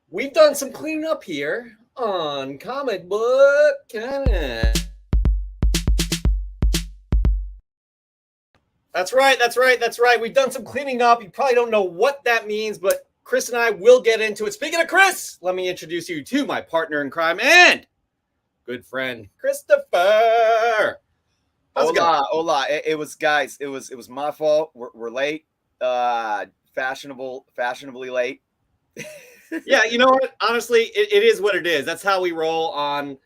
We've done some cleaning up here on Comic Book Canon. That's right. We've done some cleaning up. You probably don't know what that means, but Chris and I will get into it. Speaking of Chris, let me introduce you to my partner in crime and good friend, Christopher. How's it going? Hola. It was guys. It was my fault. We're late. Fashionably late. Yeah, you know what? Honestly, it is what it is. That's how we roll on,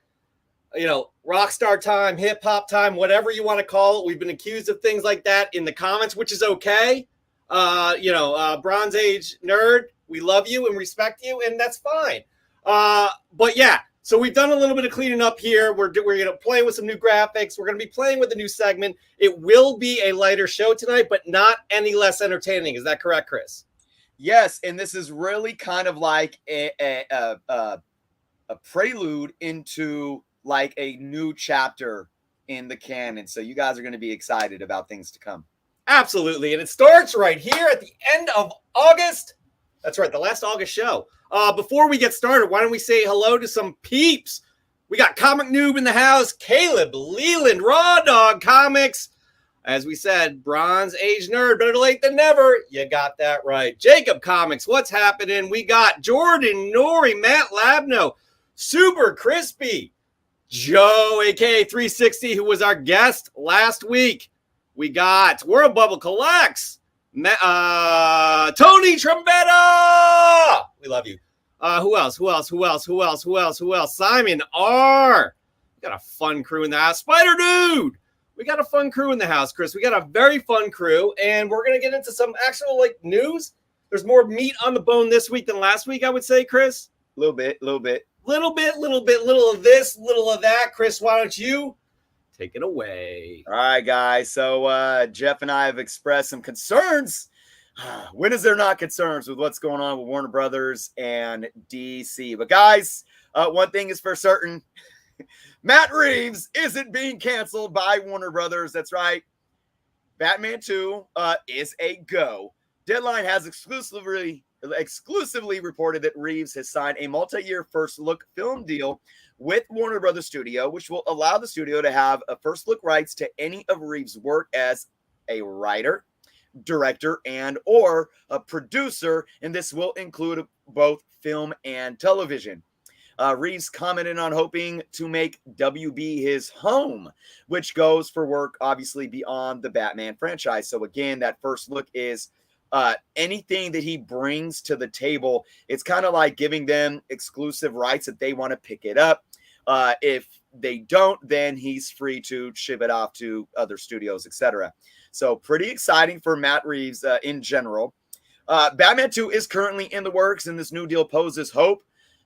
rock star time, hip hop time, whatever you want to call it. We've been accused of things like that in the comments, which is okay. Bronze Age nerd, we love you and respect you, and that's fine. But yeah, so we've done a little bit of cleaning up here. We're going to play with some new graphics. We're going to be playing with a new segment. It will be a lighter show tonight, but not any less entertaining. Is that correct, Chris? Yes, and this is really kind of like a prelude into like a new chapter in the canon. So you guys are going to be excited about things to come. Absolutely. And it starts right here at the end of August. That's right, the last August show. Before we get started, why don't we say hello to some peeps? We got Comic Noob in the house, Caleb Leland, Raw Dog Comics. As we said, Bronze Age Nerd, better late than never. You got that right. Jacob Comics, what's happening? We got Jordan Nori, Matt Labno, Super Crispy, Joe, a.k.a. 360, who was our guest last week. We got World Bubble Collects, Tony Trombetta. We love you. Who else? Simon R. We got a fun crew in the house. Spider Dude. We got a fun crew in the house, Chris. We got a very fun crew, and we're going to get into some actual news. There's more meat on the bone this week than last week, I would say, Chris. Little bit. Little of this, little of that. Chris, why don't you take it away? All right, guys. So Jeff and I have expressed some concerns. When is there not concerns with what's going on with Warner Brothers and DC? But guys, one thing is for certain. Matt Reeves isn't being canceled by Warner Brothers. That's right. Batman 2 is a go. Deadline has exclusively reported that Reeves has signed a multi-year first look film deal with Warner Brothers Studio, which will allow the studio to have a first look rights to any of Reeves' work as a writer, director, and or a producer, and this will include both film and television. Reeves commented on hoping to make WB his home, which goes for work obviously beyond the Batman franchise. So again, that first look is anything that he brings to the table. It's kind of like giving them exclusive rights if they want to pick it up. If they don't, then he's free to ship it off to other studios, etc. So pretty exciting for Matt Reeves in general. Batman 2 is currently in the works, and this new deal poses hope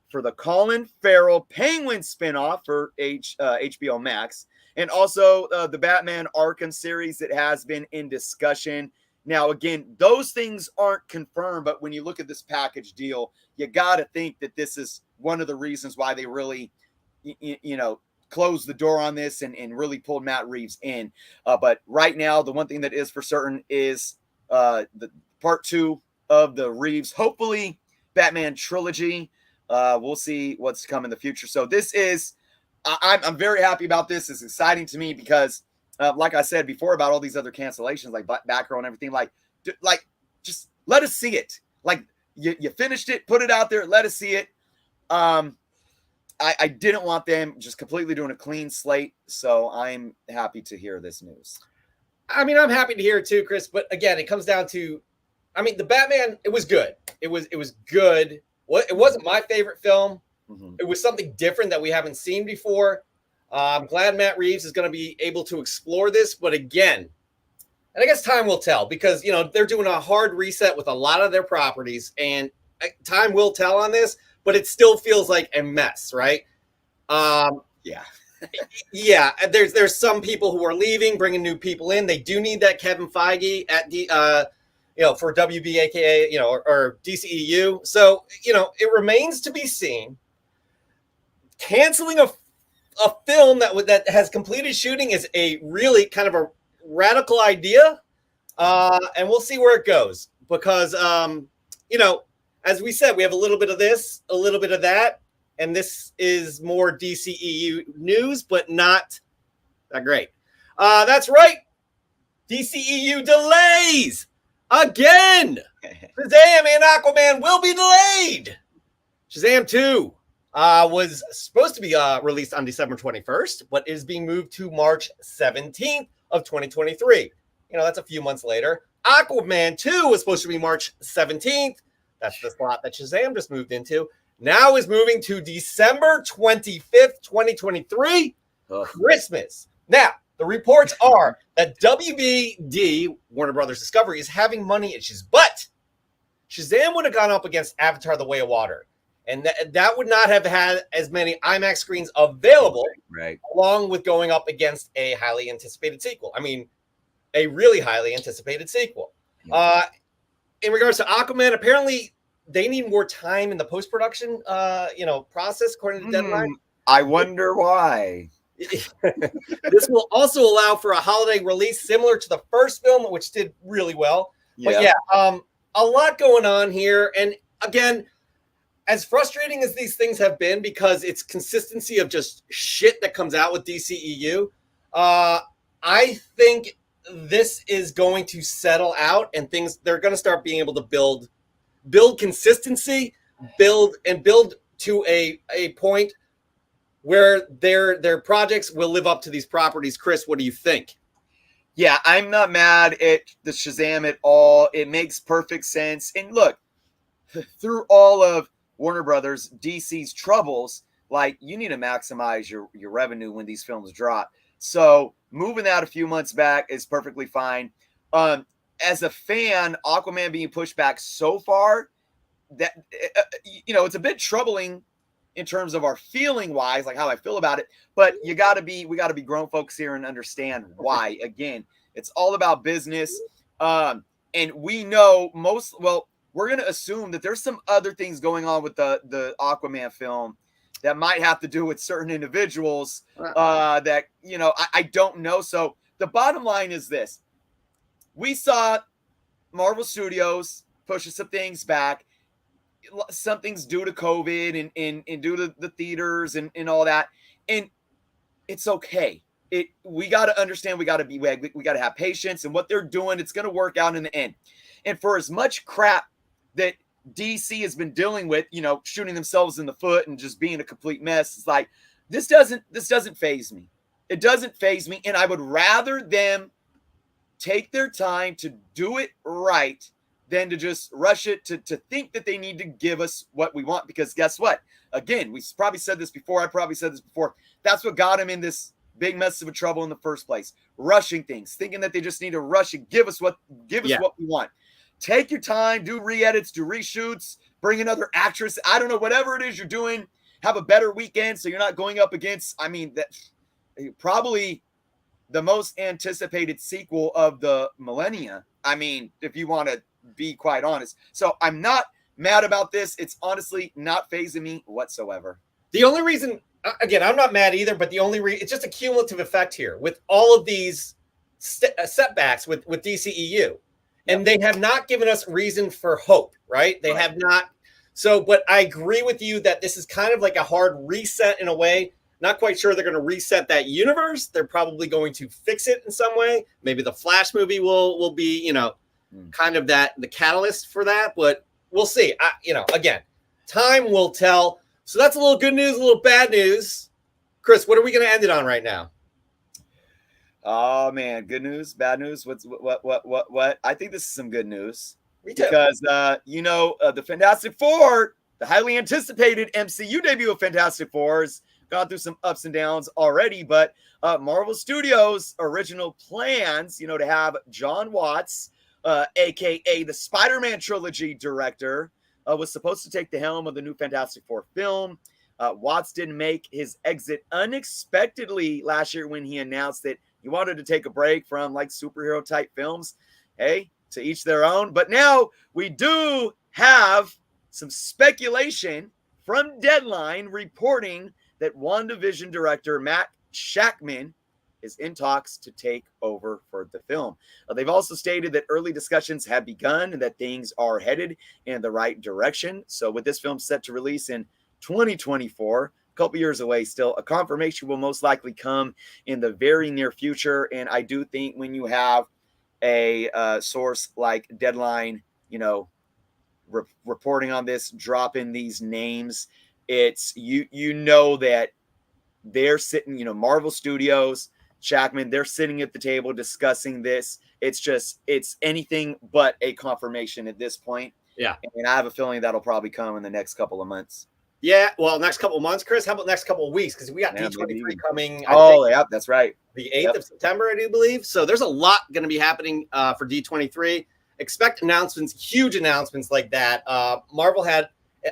for the Colin Farrell Penguin spinoff for HBO Max, and also the Batman Arkham series that has been in discussion. Now, again, those things aren't confirmed, but when you look at this package deal, you got to think that this is one of the reasons why they really, closed the door on this and really pulled Matt Reeves in. But right now, the one thing that is for certain is the part 2 of the Reeves, hopefully, Batman trilogy. We'll see what's to come in the future. So this is, I'm very happy about this. It's exciting to me because, like I said before about all these other cancellations, like Batgirl and everything, just let us see it. Like you finished it, put it out there, let us see it. I didn't want them just completely doing a clean slate, so I'm happy to hear this news. I mean, I'm happy to hear it too, Chris. But again, it comes down to, the Batman. It was good. It was good. It wasn't my favorite film. Mm-hmm. It was something different that we haven't seen before. I'm glad Matt Reeves is going to be able to explore this. But again, and I guess time will tell because, they're doing a hard reset with a lot of their properties. And time will tell on this, but it still feels like a mess, right? Yeah. Yeah. There's some people who are leaving, bringing new people in. They do need that Kevin Feige at the for WB, aka, or DCEU. So, it remains to be seen. Canceling a film that has completed shooting is a really kind of a radical idea. And we'll see where it goes because, as we said, we have a little bit of this, a little bit of that, and this is more DCEU news, but not that great. That's right. DCEU delays again. Shazam and Aquaman will be delayed. Shazam 2 was supposed to be released on December 21st, but is being moved to March 17th of 2023. You know, that's a few months later. Aquaman 2 was supposed to be March 17th. That's the slot that Shazam just moved into. Now is moving to December 25th, 2023, Christmas. Now, the reports are that WBD, Warner Brothers Discovery, is having money issues, but Shazam would have gone up against Avatar: The Way of Water, and that would not have had as many IMAX screens available, right? Along with going up against a highly anticipated sequel. I mean, a really highly anticipated sequel. In regards to Aquaman, apparently they need more time in the post-production, process, according to Deadline. I wonder why. This will also allow for a holiday release similar to the first film, which did really well. But a lot going on here. And again, as frustrating as these things have been, because it's consistency of just shit that comes out with DCEU, I think this is going to settle out, and they're going to start being able to build consistency, build to a point where their projects will live up to these properties. Chris, what do you think? Yeah, I'm not mad at the Shazam at all. It makes perfect sense. And look, through all of Warner Brothers, DC's troubles, like, you need to maximize your revenue when these films drop. So moving that a few months back is perfectly fine. As a fan, Aquaman being pushed back so far, that it's a bit troubling in terms of our feeling wise, like how I feel about it. But we got to be grown folks here and understand why. Again, it's all about business. And we know we're going to assume that there's some other things going on with the Aquaman film that might have to do with certain individuals that, I don't know. So the bottom line is this. We saw Marvel Studios pushing some things back. Something's due to COVID and due to the theaters and all that. And it's okay. We got to understand, we got to have patience, and what they're doing, it's going to work out in the end. And for as much crap that DC has been dealing with, shooting themselves in the foot and just being a complete mess, it's like, this doesn't faze me. It doesn't faze me. And I would rather them take their time to do it right than to just rush it to think that they need to give us what we want. Because guess what? Again, we probably said this before. I probably said this before. That's what got him in this big mess of trouble in the first place. Rushing things, thinking that they just need to rush and give us what we want. Take your time, do re-edits, do reshoots, bring another actress. I don't know, whatever it is you're doing, have a better weekend so you're not going up against, that probably the most anticipated sequel of the millennia. If you want to be quite honest. So I'm not mad about this. It's honestly not fazing me whatsoever. The only reason, again, I'm not mad either, but the only it's just a cumulative effect here with all of these setbacks with DCEU. And they have not given us reason for hope, right? They have not. So, but I agree with you that this is kind of like a hard reset in a way. Not quite sure they're going to reset that universe. They're probably going to fix it in some way. Maybe the Flash movie will be, kind of the catalyst for that. But we'll see. Again, time will tell. So that's a little good news, a little bad news. Chris, what are we going to end it on right now? Oh man, good news, bad news. What? I think this is some good news. Me too. Because the Fantastic Four, the highly anticipated MCU debut of Fantastic Four, has gone through some ups and downs already. But Marvel Studios' original plans, to have John Watts, aka the Spider-Man trilogy director, was supposed to take the helm of the new Fantastic Four film. Watts didn't make his exit unexpectedly last year when he announced that he wanted to take a break from superhero type films. Hey, to each their own. But now we do have some speculation from Deadline reporting that WandaVision director Matt Shakman is in talks to take over for the film. They've also stated that early discussions have begun and that things are headed in the right direction. So with this film set to release in 2024, a couple years away still, a confirmation will most likely come in the very near future. And I do think when you have a source like Deadline, reporting on this, dropping these names, it's you know that they're sitting, Marvel Studios, Jackman, they're sitting at the table discussing this. It's anything but a confirmation at this point. Yeah. And I have a feeling that'll probably come in the next couple of months. Yeah, well, next couple of months, Chris. How about next couple of weeks? Because we got D23 coming. Yeah, that's right. The 8th of September, I do believe. So there's a lot going to be happening for D23. Expect announcements, huge announcements like that. Marvel had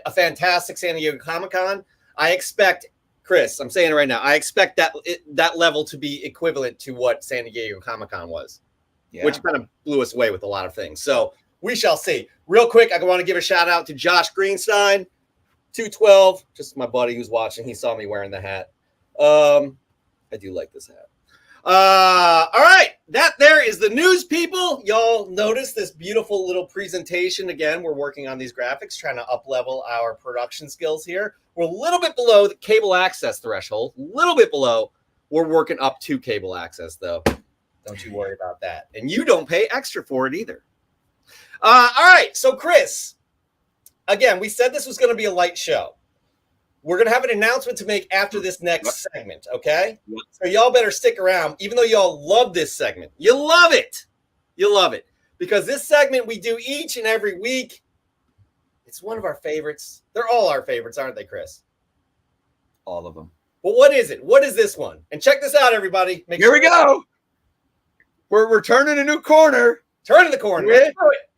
a fantastic San Diego Comic-Con. I expect, Chris, I'm saying it right now, I expect that level to be equivalent to what San Diego Comic-Con was, which kind of blew us away with a lot of things. So we shall see. Real quick, I want to give a shout out to Josh Greenstein, 212, just my buddy who's watching. He saw me wearing the hat. I do like this hat. All right, that there is the news, people. Y'all notice this beautiful little presentation. Again, we're working on these graphics, trying to up-level our production skills here. We're a little bit below the cable access threshold, a little bit below. We're working up to cable access, though. Don't you worry about that. And you don't pay extra for it either. All right, so Chris, again, we said this was going to be a light show. We're going to have an announcement to make after this next segment, okay? Yep. So y'all better stick around, even though y'all love this segment. You love it. You love it. Because this segment we do each and every week. It's one of our favorites. They're all our favorites, aren't they, Chris? All of them. Well, what is it? What is this one? And check this out, everybody. Here we go. We're turning a new corner. Turning the corner. Let's do it.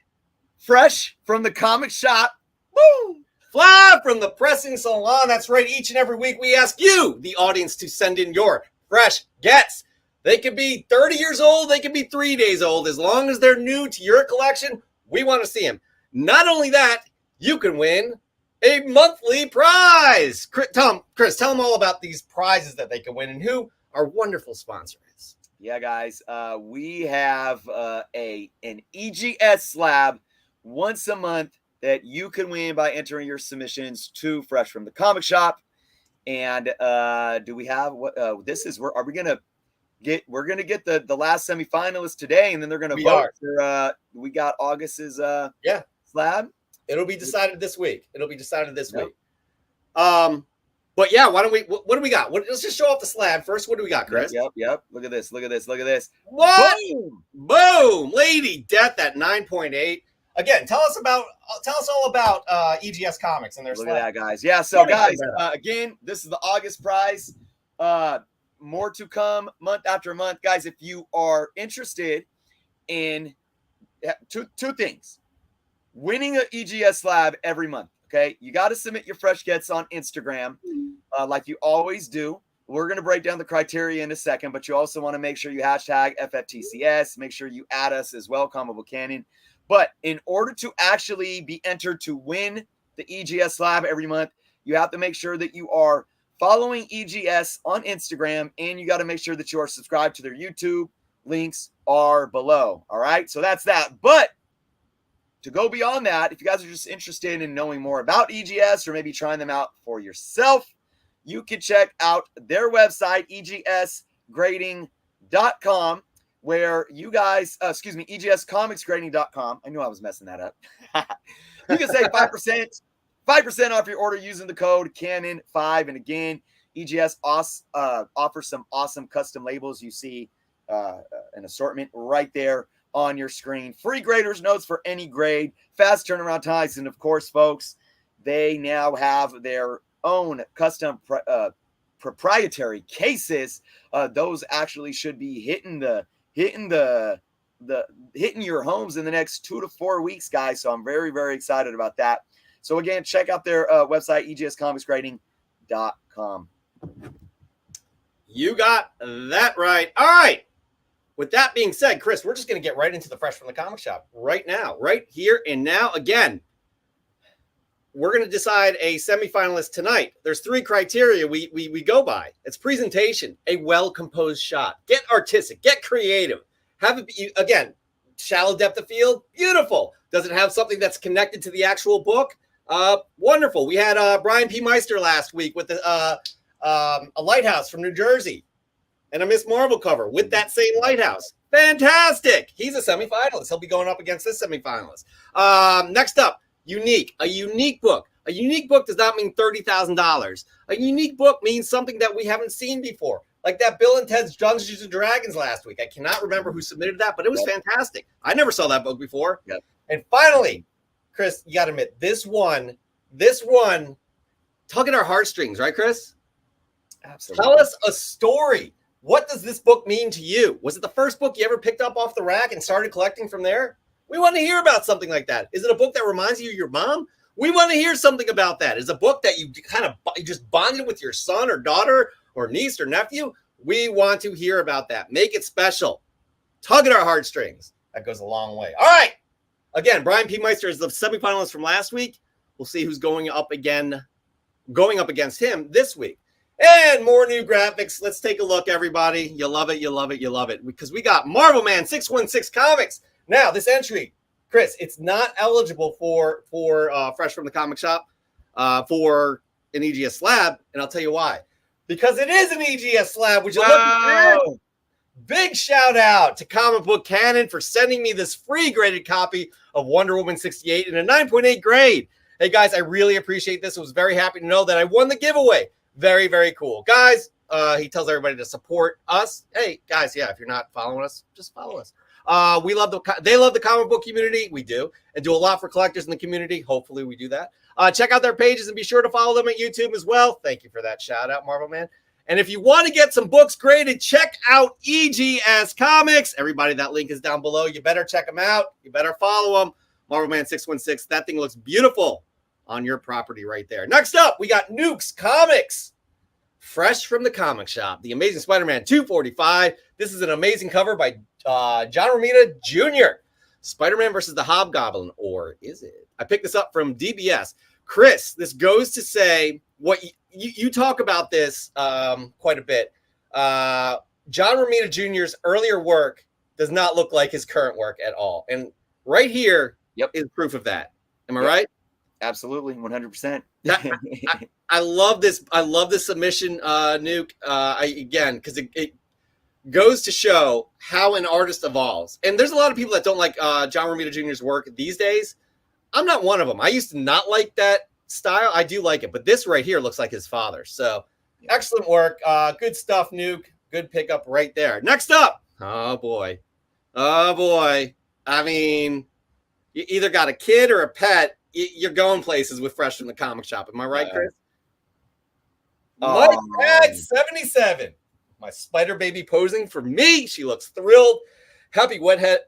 Fresh from the comic shop. Boom. Live from the pressing salon. That's right. Each and every week we ask you, the audience, to send in your fresh gets. They could be 30 years old. They could be 3 days old. As long as they're new to your collection, we want to see them. Not only that, you can win a monthly prize. Chris, tell them all about these prizes that they can win and who our wonderful sponsor is. Yeah, guys. We have an EGS slab once a month that you can win by entering your submissions to Fresh from the Comic Shop. And do we have what this is? We're going to get the last semifinalists today, and then they're going to vote for we got August's slab. It'll be decided this week. Week. But yeah, why don't we? What do we got? Let's just show off the slab first. What do we got, Chris? Yep. Look at this. What? Boom! Lady Death at 9.8. Again, tell us all about EGS Comics and their slab. Look at that, guys. Yeah, so guys, again, this is the August prize. More to come month after month. Guys, if you are interested in two things, winning an EGS slab every month, okay? You got to submit your fresh gets on Instagram like you always do. We're going to break down the criteria in a second, but you also want to make sure you hashtag FFTCS. Make sure you add us as well, Comic Book Canyon. But in order to actually be entered to win the EGS slab every month, you have to make sure that you are following EGS on Instagram, and you got to make sure that you are subscribed to their YouTube. Links are below. All right, so that's that. But to go beyond that, if you guys are just interested in knowing more about EGS or maybe trying them out for yourself, you can check out their website, egsgrading.com. where you guys, egscomicsgrading.com. I knew I was messing that up. You can save 5% off your order using the code Canon5. And again, EGS offers some awesome custom labels. You see an assortment right there on your screen. Free grader's notes for any grade, fast turnaround times. And of course, folks, they now have their own custom proprietary cases. Those actually should be hitting your homes in the next 2 to 4 weeks, guys. So I'm very, very excited about that. So again, check out their website, egscomicsgrading.com. You got that right. All right. With that being said, Chris, we're just going to get right into the Fresh from the Comic Shop right now, right here and now. Again, we're going to decide a semifinalist tonight. There's 3 criteria we go by. It's presentation, a well-composed shot. Get artistic, get creative. Have it be, again, shallow depth of field, beautiful. Does it have something that's connected to the actual book? Wonderful. We had Brian P. Meister last week with a lighthouse from New Jersey and a Miss Marvel cover with that same lighthouse. Fantastic. He's a semifinalist. He'll be going up against this semifinalist. Next up, unique. A unique book. A unique book does not mean $30,000. A unique book means something that we haven't seen before. Like that Bill and Ted's Dungeons and Dragons last week. I cannot remember who submitted that, but it was fantastic. I never saw that book before. Yep. And finally, Chris, you got to admit, this one tugging our heartstrings, right, Chris? Absolutely. Tell us a story. What does this book mean to you? Was it the first book you ever picked up off the rack and started collecting from there? We want to hear about something like that. Is it a book that reminds you of your mom? We want to hear something about that. Is it a book that you just bonded with your son or daughter or niece or nephew? We want to hear about that. Make it special. Tug at our heartstrings. That goes a long way. All right. Again, Brian P. Meister is the semifinalist from last week. We'll see who's going up against him this week. And more new graphics. Let's take a look, everybody. You love it, you love it, you love it. Because we got Marvel Man 616 Comics. Now, this entry, Chris, it's not eligible for Fresh from the Comic Shop for an EGS slab, and I'll tell you why. Because it is an EGS slab, which is looking big shout out to Comic Book Canon for sending me this free graded copy of Wonder Woman 68 in a 9.8 grade. Hey, guys, I really appreciate this. I was very happy to know that I won the giveaway. Very, very cool. Guys, he tells everybody to support us. Hey, guys, yeah, if you're not following us, just follow us. They love the comic book community. We do, and do a lot for collectors in the community. Hopefully we do that. Check out their pages and be sure to follow them at YouTube as well. Thank you for that shout out, Marvel Man. And if you want to get some books graded, check out EGS Comics. Everybody, that link is down below. You better check them out. You better follow them. Marvel Man 616. That thing looks beautiful on your property right there. Next up, we got Nukes Comics. Fresh from the comic shop. The Amazing Spider-Man 245. This is an amazing cover by John Romita Jr. Spider-Man versus the Hobgoblin, or is it? I picked this up from DBS. Chris, this goes to say what you talk about this quite a bit. John Romita Jr.'s earlier work does not look like his current work at all. And right here is proof of that. Am I right? Absolutely, 100%. I love this. I love this submission, Nuke. Because it goes to show how an artist evolves. And there's a lot of people that don't like John Romita Jr.'s work these days. I'm not one of them. I used to not like that style. I do like it, but this right here looks like his father. So excellent work. Good stuff, Nuke. Good pickup right there. Next up. Oh boy. I mean, you either got a kid or a pet. You're going places with Fresh from the Comic Shop. Am I right, Chris? Mike Bag 77. My spider baby posing for me. She looks thrilled. Happy Webhead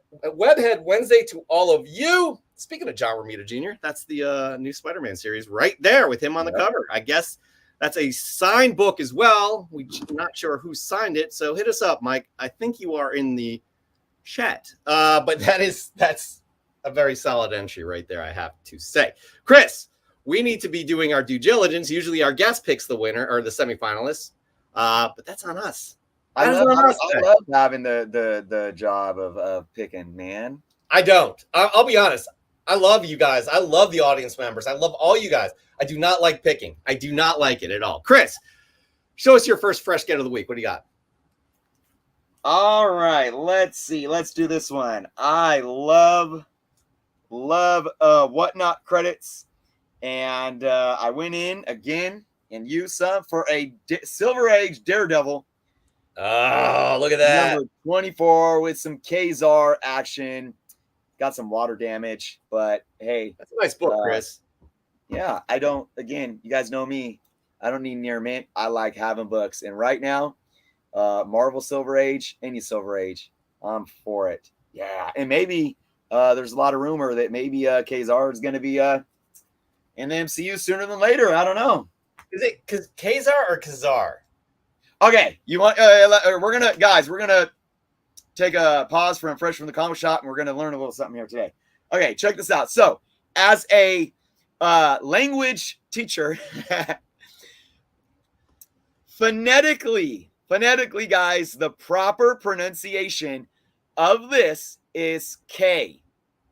Wednesday to all of you. Speaking of John Romita Jr., that's the new Spider-Man series right there with him on the cover. I guess that's a signed book as well. We're not sure who signed it, so hit us up, Mike. I think you are in the chat. But that's a very solid entry right there, I have to say. Chris, we need to be doing our due diligence. Usually our guest picks the winner or the semifinalists, but that's on us. I love having the job of picking, man. I don't. I'll be honest. I love you guys. I love the audience members. I love all you guys. I do not like picking. I do not like it at all. Chris, show us your first fresh get of the week. What do you got? All right, let's see. Let's do this one. I love Whatnot credits, and I went in again and used some for a Silver Age Daredevil. Oh, look at that. Number 24 with some Kazar action. Got some water damage, but hey. That's a nice book, Chris. Yeah, you guys know me. I don't need near mint. I like having books. And right now, Marvel Silver Age, any Silver Age, I'm for it. Yeah, and maybe there's a lot of rumor that maybe Kazar is going to be in the MCU sooner than later. I don't know. Is it Kazar or Kazar? Okay, you want? We're gonna take a pause Fresh from the Comic Shop, and we're gonna learn a little something here today. Okay, check this out. So, as a language teacher. Phonetically, guys, the proper pronunciation of this is K,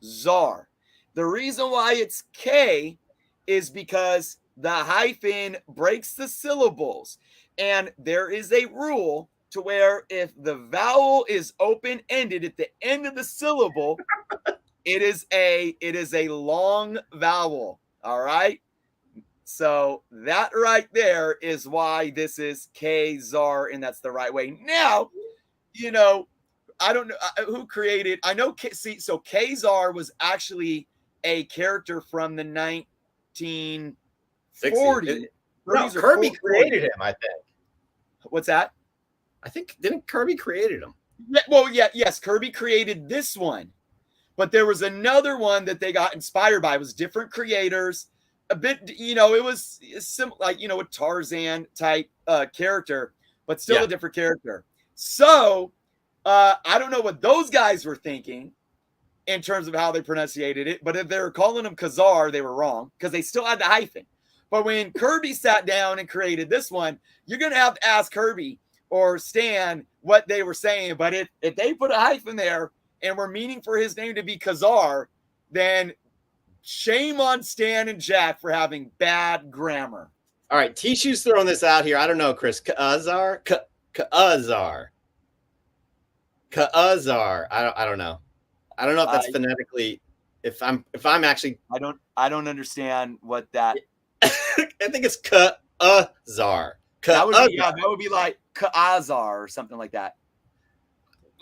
czar. The reason why it's K is because the hyphen breaks the syllables. And there is a rule to where if the vowel is open-ended at the end of the syllable, it is a long vowel. All right. So that right there is why this is K-Zar, and that's the right way. Now, I don't know who created. I know. So K-Zar was actually a character from the 1940s. No, Kirby created him, I think. What's that? I think, didn't Kirby created him? Well, yes, Kirby created this one. But there was another one that they got inspired by. It was different creators. A bit, it was like, a Tarzan type character, but still a different character. So I don't know what those guys were thinking in terms of how they pronunciated it, but if they were calling him Khazar, they were wrong because they still had the hyphen. But when Kirby sat down and created this one, you're going to have to ask Kirby or Stan what they were saying. But if they put a hyphen there and were meaning for his name to be Khazar, then shame on Stan and Jack for having bad grammar. All right, Tishu's throwing this out here. I don't know, Chris. Ka'azar? Ka'azar. Ka'azar. I don't know. I don't know if that's phonetically. If I'm actually. I don't understand what that. I think it's Ka'azar. That would be like Ka'azar or something like that.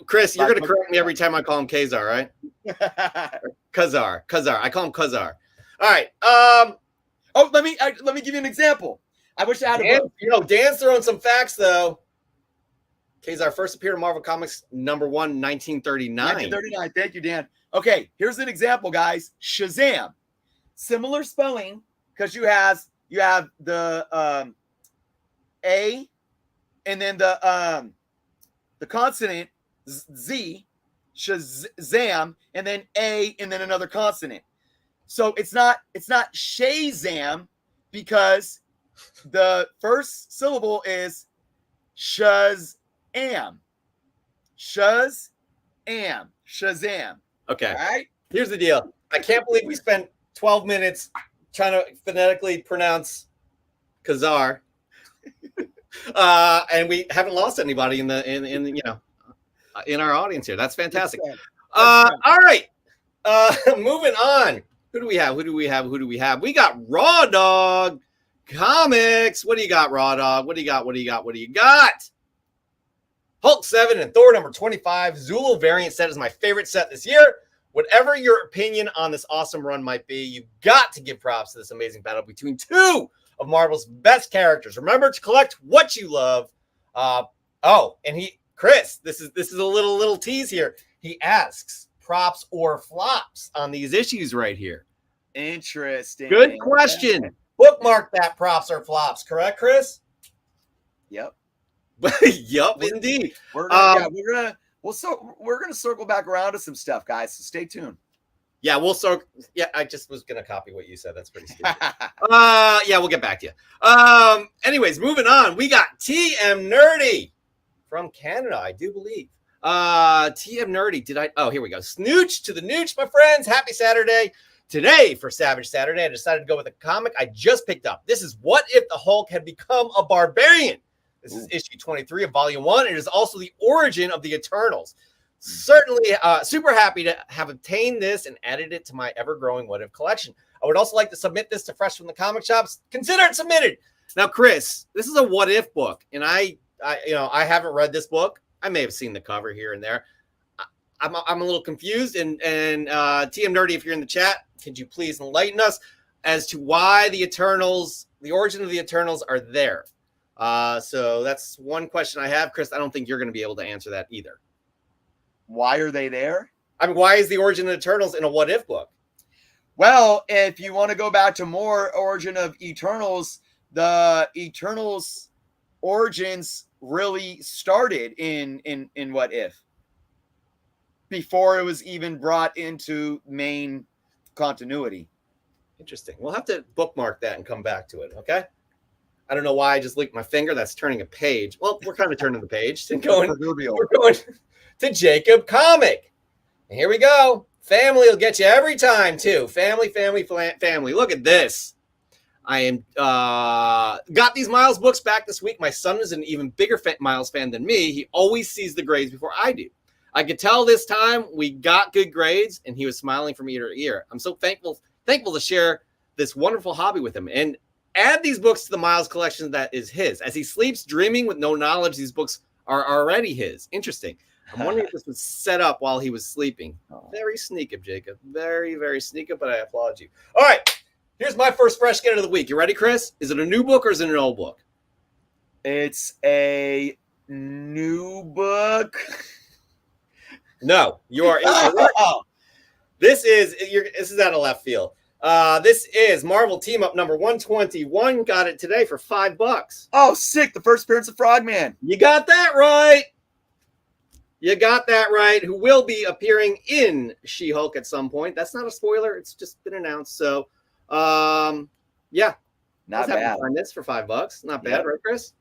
Chris, you're going to correct me every time I call him Kazar, right? Khazar. I call him Khazar. All right. Let me give you an example. I wish I had a book. Dan's throwing some facts though. Khazar first appeared in Marvel Comics #1, 1939. 1939. Thank you, Dan. Okay, here's an example, guys. Shazam. Similar spelling because you have the A and then the consonant Z, Shazam, and then A, and then another consonant. So it's not Shazam because the first syllable is Shazam. Shazam. Okay. All right. Here's the deal. I can't believe we spent 12 minutes trying to phonetically pronounce Khazar. And we haven't lost anybody in our audience here. That's fantastic. All right. Moving on. Who do we have? We got Raw Dog Comics. What do you got, Raw Dog? What do you got? Hulk 7 and Thor #25. Zulu variant set is my favorite set this year. Whatever your opinion on this awesome run might be, you've got to give props to this amazing battle between two of Marvel's best characters. Remember to collect what you love. Chris, this is a little tease here. He asks props or flops on these issues right here. Interesting. Good question. Bookmark that props or flops, correct, Chris? Yep. Yup, indeed. We're gonna circle back around to some stuff, guys. So stay tuned. Yeah, I just was gonna copy what you said. That's pretty stupid. We'll get back to you. Anyways, moving on. We got TM Nerdy from Canada, I do believe. TM Nerdy. Here we go. Snooch to the nooch, my friends. Happy Saturday. Today, for Savage Saturday, I decided to go with a comic I just picked up. This is What If the Hulk Had Become a Barbarian? This is issue 23 of volume 1. It is also the origin of the Eternals. Certainly super happy to have obtained this and added it to my ever-growing What If collection. I would also like to submit this to Fresh from the Comic Shops. Consider it submitted. Now, Chris, this is a What If book, and I haven't read this book. I may have seen the cover here and there. I'm a little confused, and TM Nerdy, if you're in the chat, could you please enlighten us as to why the Eternals, the origin of the Eternals, are there? So that's one question I have, Chris. I don't think you're going to be able to answer that either. Why are they there? I mean, why is the origin of the Eternals in a What If book? Well, if you want to go back to more origin of Eternals, the Eternals origins really started in What If, before it was even brought into main continuity. Interesting. We'll have to bookmark that and come back to it. Okay. I don't know why I just licked my finger. That's turning a page. Well, we're kind of turning the page and we're going to Jacob Comic. And here we go. Family will get you every time too. Family. Look at this. I am got these Miles books back this week. My son is an even bigger Miles fan than me. He always sees the grades before I do. I could tell this time we got good grades, and he was smiling from ear to ear. I'm so thankful to share this wonderful hobby with him and add these books to the Miles collection that is his. As he sleeps, dreaming with no knowledge, these books are already his. Interesting. I'm wondering if this was set up while he was sleeping. Very sneaky, Jacob. Very, very sneaky, but I applaud you. All right. Here's my first fresh get of the week. You ready, Chris? Is it a new book or is it an old book? It's a new book. No, you are incorrect. This is out of left field. This is Marvel Team Up number 121. Got it today for $5. Oh, sick. The first appearance of Frogman. You got that right. Who will be appearing in She-Hulk at some point. That's not a spoiler. It's just been announced. So, yeah. Not bad. Find this for $5. Not bad, right, Chris?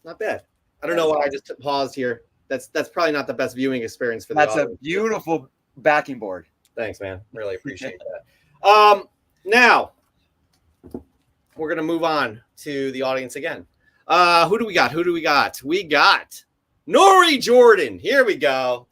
Not bad. I don't know why I just paused here. That's probably not the best viewing experience for the audience. That's a beautiful backing board. Thanks, man. Really appreciate that. Now we're gonna move on to the audience again. Who do we got? We got Nori Jordan. Here we go.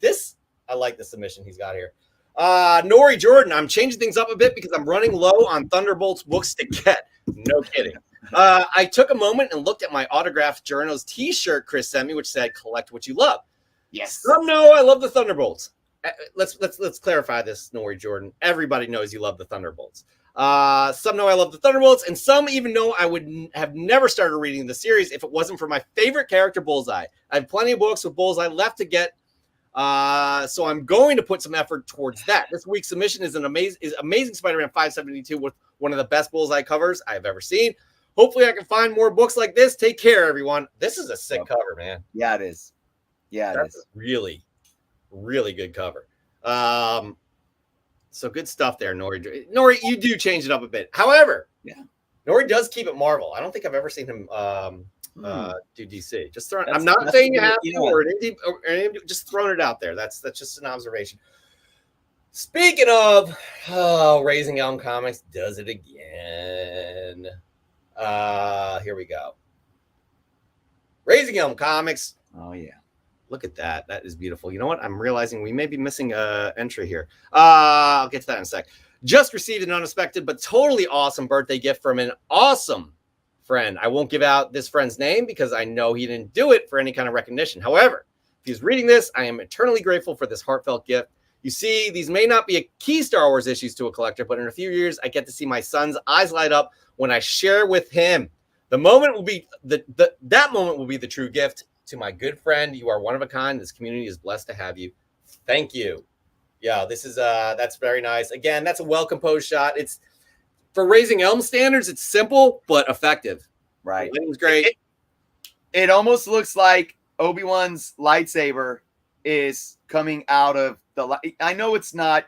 I like the submission he's got here. Nori Jordan. I'm changing things up a bit because I'm running low on Thunderbolts books to get. No kidding. I took a moment and looked at my autographed Journos t-shirt Chris sent me, which said "Collect what you love." Yes. Some know I love the Thunderbolts. Let's clarify this, Nori Jordan. Everybody knows you love the Thunderbolts. Some know I love the Thunderbolts, and some even know I would have never started reading the series if it wasn't for my favorite character, Bullseye. I have plenty of books with Bullseye left to get, so I'm going to put some effort towards that. This week's submission is Amazing Spider-Man 572 with one of the best Bullseye covers I have ever seen. Hopefully, I can find more books like this. Take care, everyone. This is a sick cover, man. Yeah, it is. Yeah, That's a really, really good cover. So good stuff there, Nori. Nori, you do change it up a bit. However, Nori does keep it Marvel. I don't think I've ever seen him do DC. Just throwing. I'm not saying you have to or indie, just throwing it out there. That's just an observation. Speaking of Raising Elm Comics does it again. Here we go. Raising Elm Comics. Oh yeah. Look at that. That is beautiful. You know what? I'm realizing we may be missing an entry here. I'll get to that in a sec. Just received an unexpected but totally awesome birthday gift from an awesome friend. I won't give out this friend's name because I know he didn't do it for any kind of recognition. However, if he's reading this, I am eternally grateful for this heartfelt gift. You see, these may not be a key Star Wars issues to a collector, but in a few years, I get to see my son's eyes light up when I share with him. The moment will be that moment will be the true gift. To my good friend, you are one of a kind. This community is blessed to have you. Thank you. Yeah, this is that's very nice. Again, that's a well-composed shot. It's for Raising Elm standards, it's simple but effective. Right. It was great. It almost looks like Obi-Wan's lightsaber is coming out of the light. I know it's not,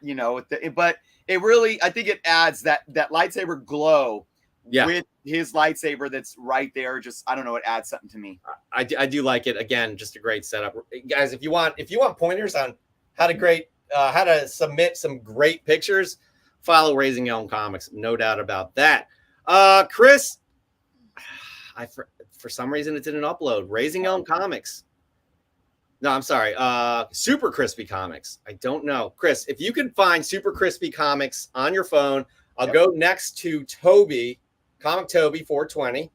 but it really, I think it adds that lightsaber glow with his lightsaber that's right there. Just, I don't know, it adds something to me. I do like it. Again, just a great setup. Guys, if you want pointers on how to submit some great pictures, follow Raising Elm Comics. No doubt about that. Chris, for some reason it didn't upload. Raising Elm Comics. No, I'm sorry. Super Crispy Comics. I don't know. Chris, if you can find Super Crispy Comics on your phone, I'll go next to Toby, Comic Toby 420.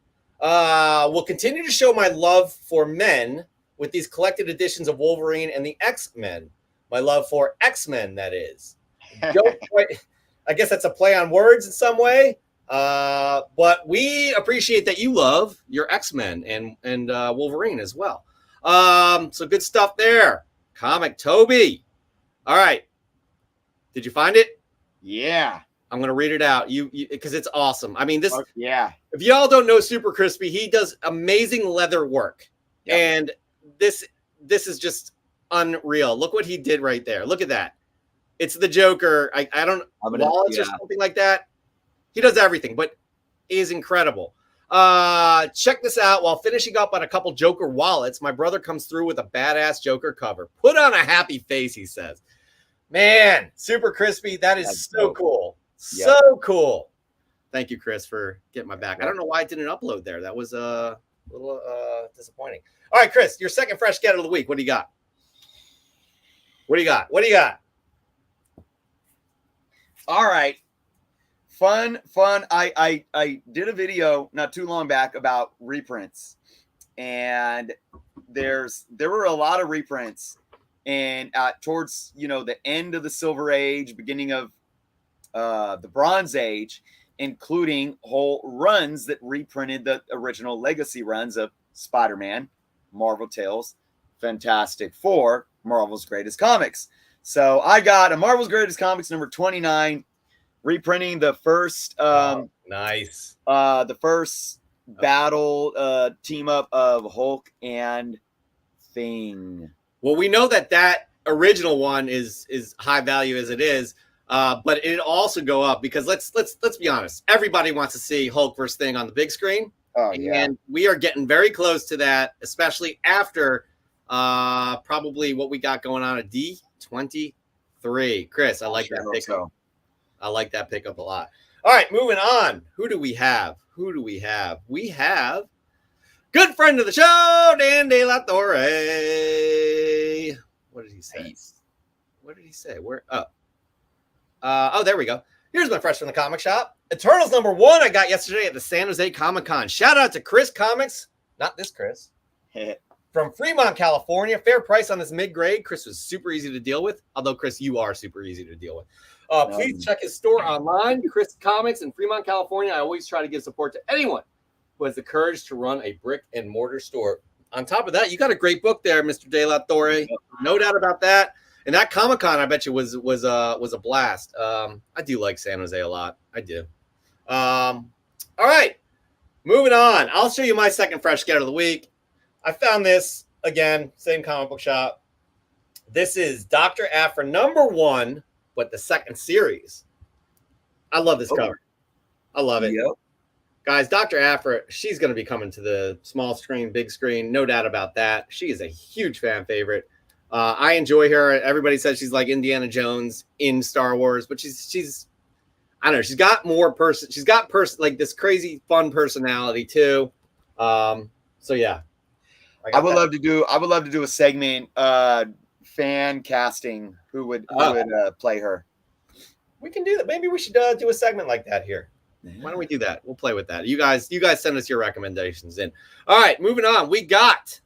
We'll continue to show my love for men with these collected editions of Wolverine and the X-Men. My love for X-Men, that is. I guess that's a play on words in some way. But we appreciate that you love your X-Men and Wolverine as well. So good stuff there. Comic Toby. All right. Did you find it? Yeah. I'm going to read it out because it's awesome. I mean, this, if y'all don't know Super Crispy, he does amazing leather work. Yep. And this is just unreal. Look what he did right there. Look at that. It's the Joker. I don't wallets or something like that. He does everything, but is incredible. Check this out. While finishing up on a couple Joker wallets, my brother comes through with a badass Joker cover. Put on a happy face, he says. Man, super crispy. That's so cool. Yep. So cool. Thank you, Chris, for getting my back. I don't know why it didn't upload there. That was a little disappointing. All right, Chris, your second fresh get of the week. What do you got? What do you got? What do you got? All right. Fun. I did a video not too long back about reprints, and there were a lot of reprints, and towards the end of the Silver Age, beginning of the Bronze Age, including whole runs that reprinted the original legacy runs of Spider-Man, Marvel Tales, Fantastic Four, Marvel's Greatest Comics. So I got a Marvel's Greatest Comics number 29. Reprinting the first nice. The first battle team up of Hulk and Thing. Well, we know that original one is high value as it is, but it also go up because let's be honest. Everybody wants to see Hulk versus Thing on the big screen. Oh, yeah. And we are getting very close to that, especially after probably what we got going on at D23. Chris, I like that pickup. I like that pickup a lot. All right, moving on. Who do we have? We have good friend of the show, Dan De La Torre. What did he say? Nice. What did he say? Where? Oh, there we go. Here's my fresh from the comic shop. Eternals number 1 I got yesterday at the San Jose Comic-Con. Shout out to Chris Comics. Not this Chris. From Fremont, California. Fair price on this mid-grade. Chris was super easy to deal with. Although, Chris, you are super easy to deal with. Please check his store online, Chris Comics in Fremont, California. I always try to give support to anyone who has the courage to run a brick and mortar store. On top of that, you got a great book there, Mr. De La Torre. No doubt about that. And that Comic-Con, I bet you was a blast. I do like San Jose a lot. I do. All right, moving on. I'll show you my second fresh get of the week. I found this again, same comic book shop. This is Dr. Aphra number 1. But the second series. I love this cover. I love it. Yep. Guys, Dr. Aphra, she's going to be coming to the small screen, big screen. No doubt about that. She is a huge fan favorite. I enjoy her. Everybody says she's like Indiana Jones in Star Wars, but she's I don't know. She's got like this crazy fun personality too. So yeah. I would love to do a segment fan casting who would play her. We can do that. Maybe we should do a segment like that here. Why don't we do that? We'll play with that. You guys send us your recommendations in. All right, moving on. We got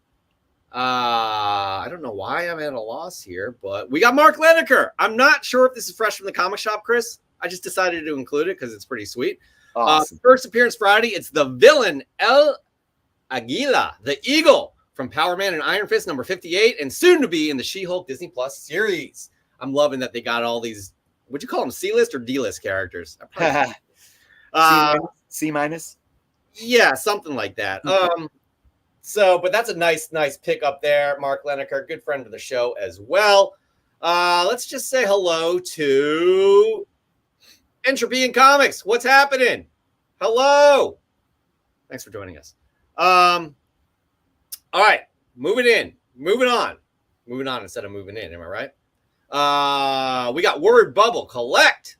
I don't know why I'm at a loss here, but we got Mark Leneker. I'm not sure if this is fresh from the comic shop, Chris. I just decided to include it because it's pretty sweet. Awesome. First appearance Friday. It's the villain El Aguila, the Eagle, from Power Man and Iron Fist number 58, and soon to be in the She-Hulk Disney Plus series. I'm loving that they got all these, would you call them C-list or D-list characters? C minus? Yeah, something like that. But that's a nice pick up there. Mark Leneker, good friend of the show as well. Let's just say hello to Entropy in Comics. What's happening? Hello. Thanks for joining us. All right, moving on instead of moving in. Am I right? We got Word Bubble Collect.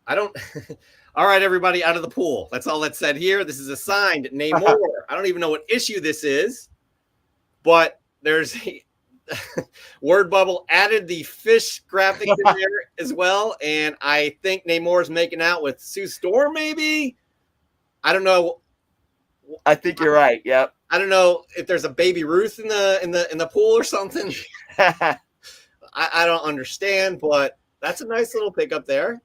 All right, everybody out of the pool. That's all that's said here. This is a signed Namor. I don't even know what issue this is, but there's Word Bubble added the fish graphics in there as well. And I think Namor's making out with Sue Storm, maybe. I don't know. I think you're right. Yep. I don't know if there's a baby Ruth in the pool or something. I don't understand, but that's a nice little pickup there.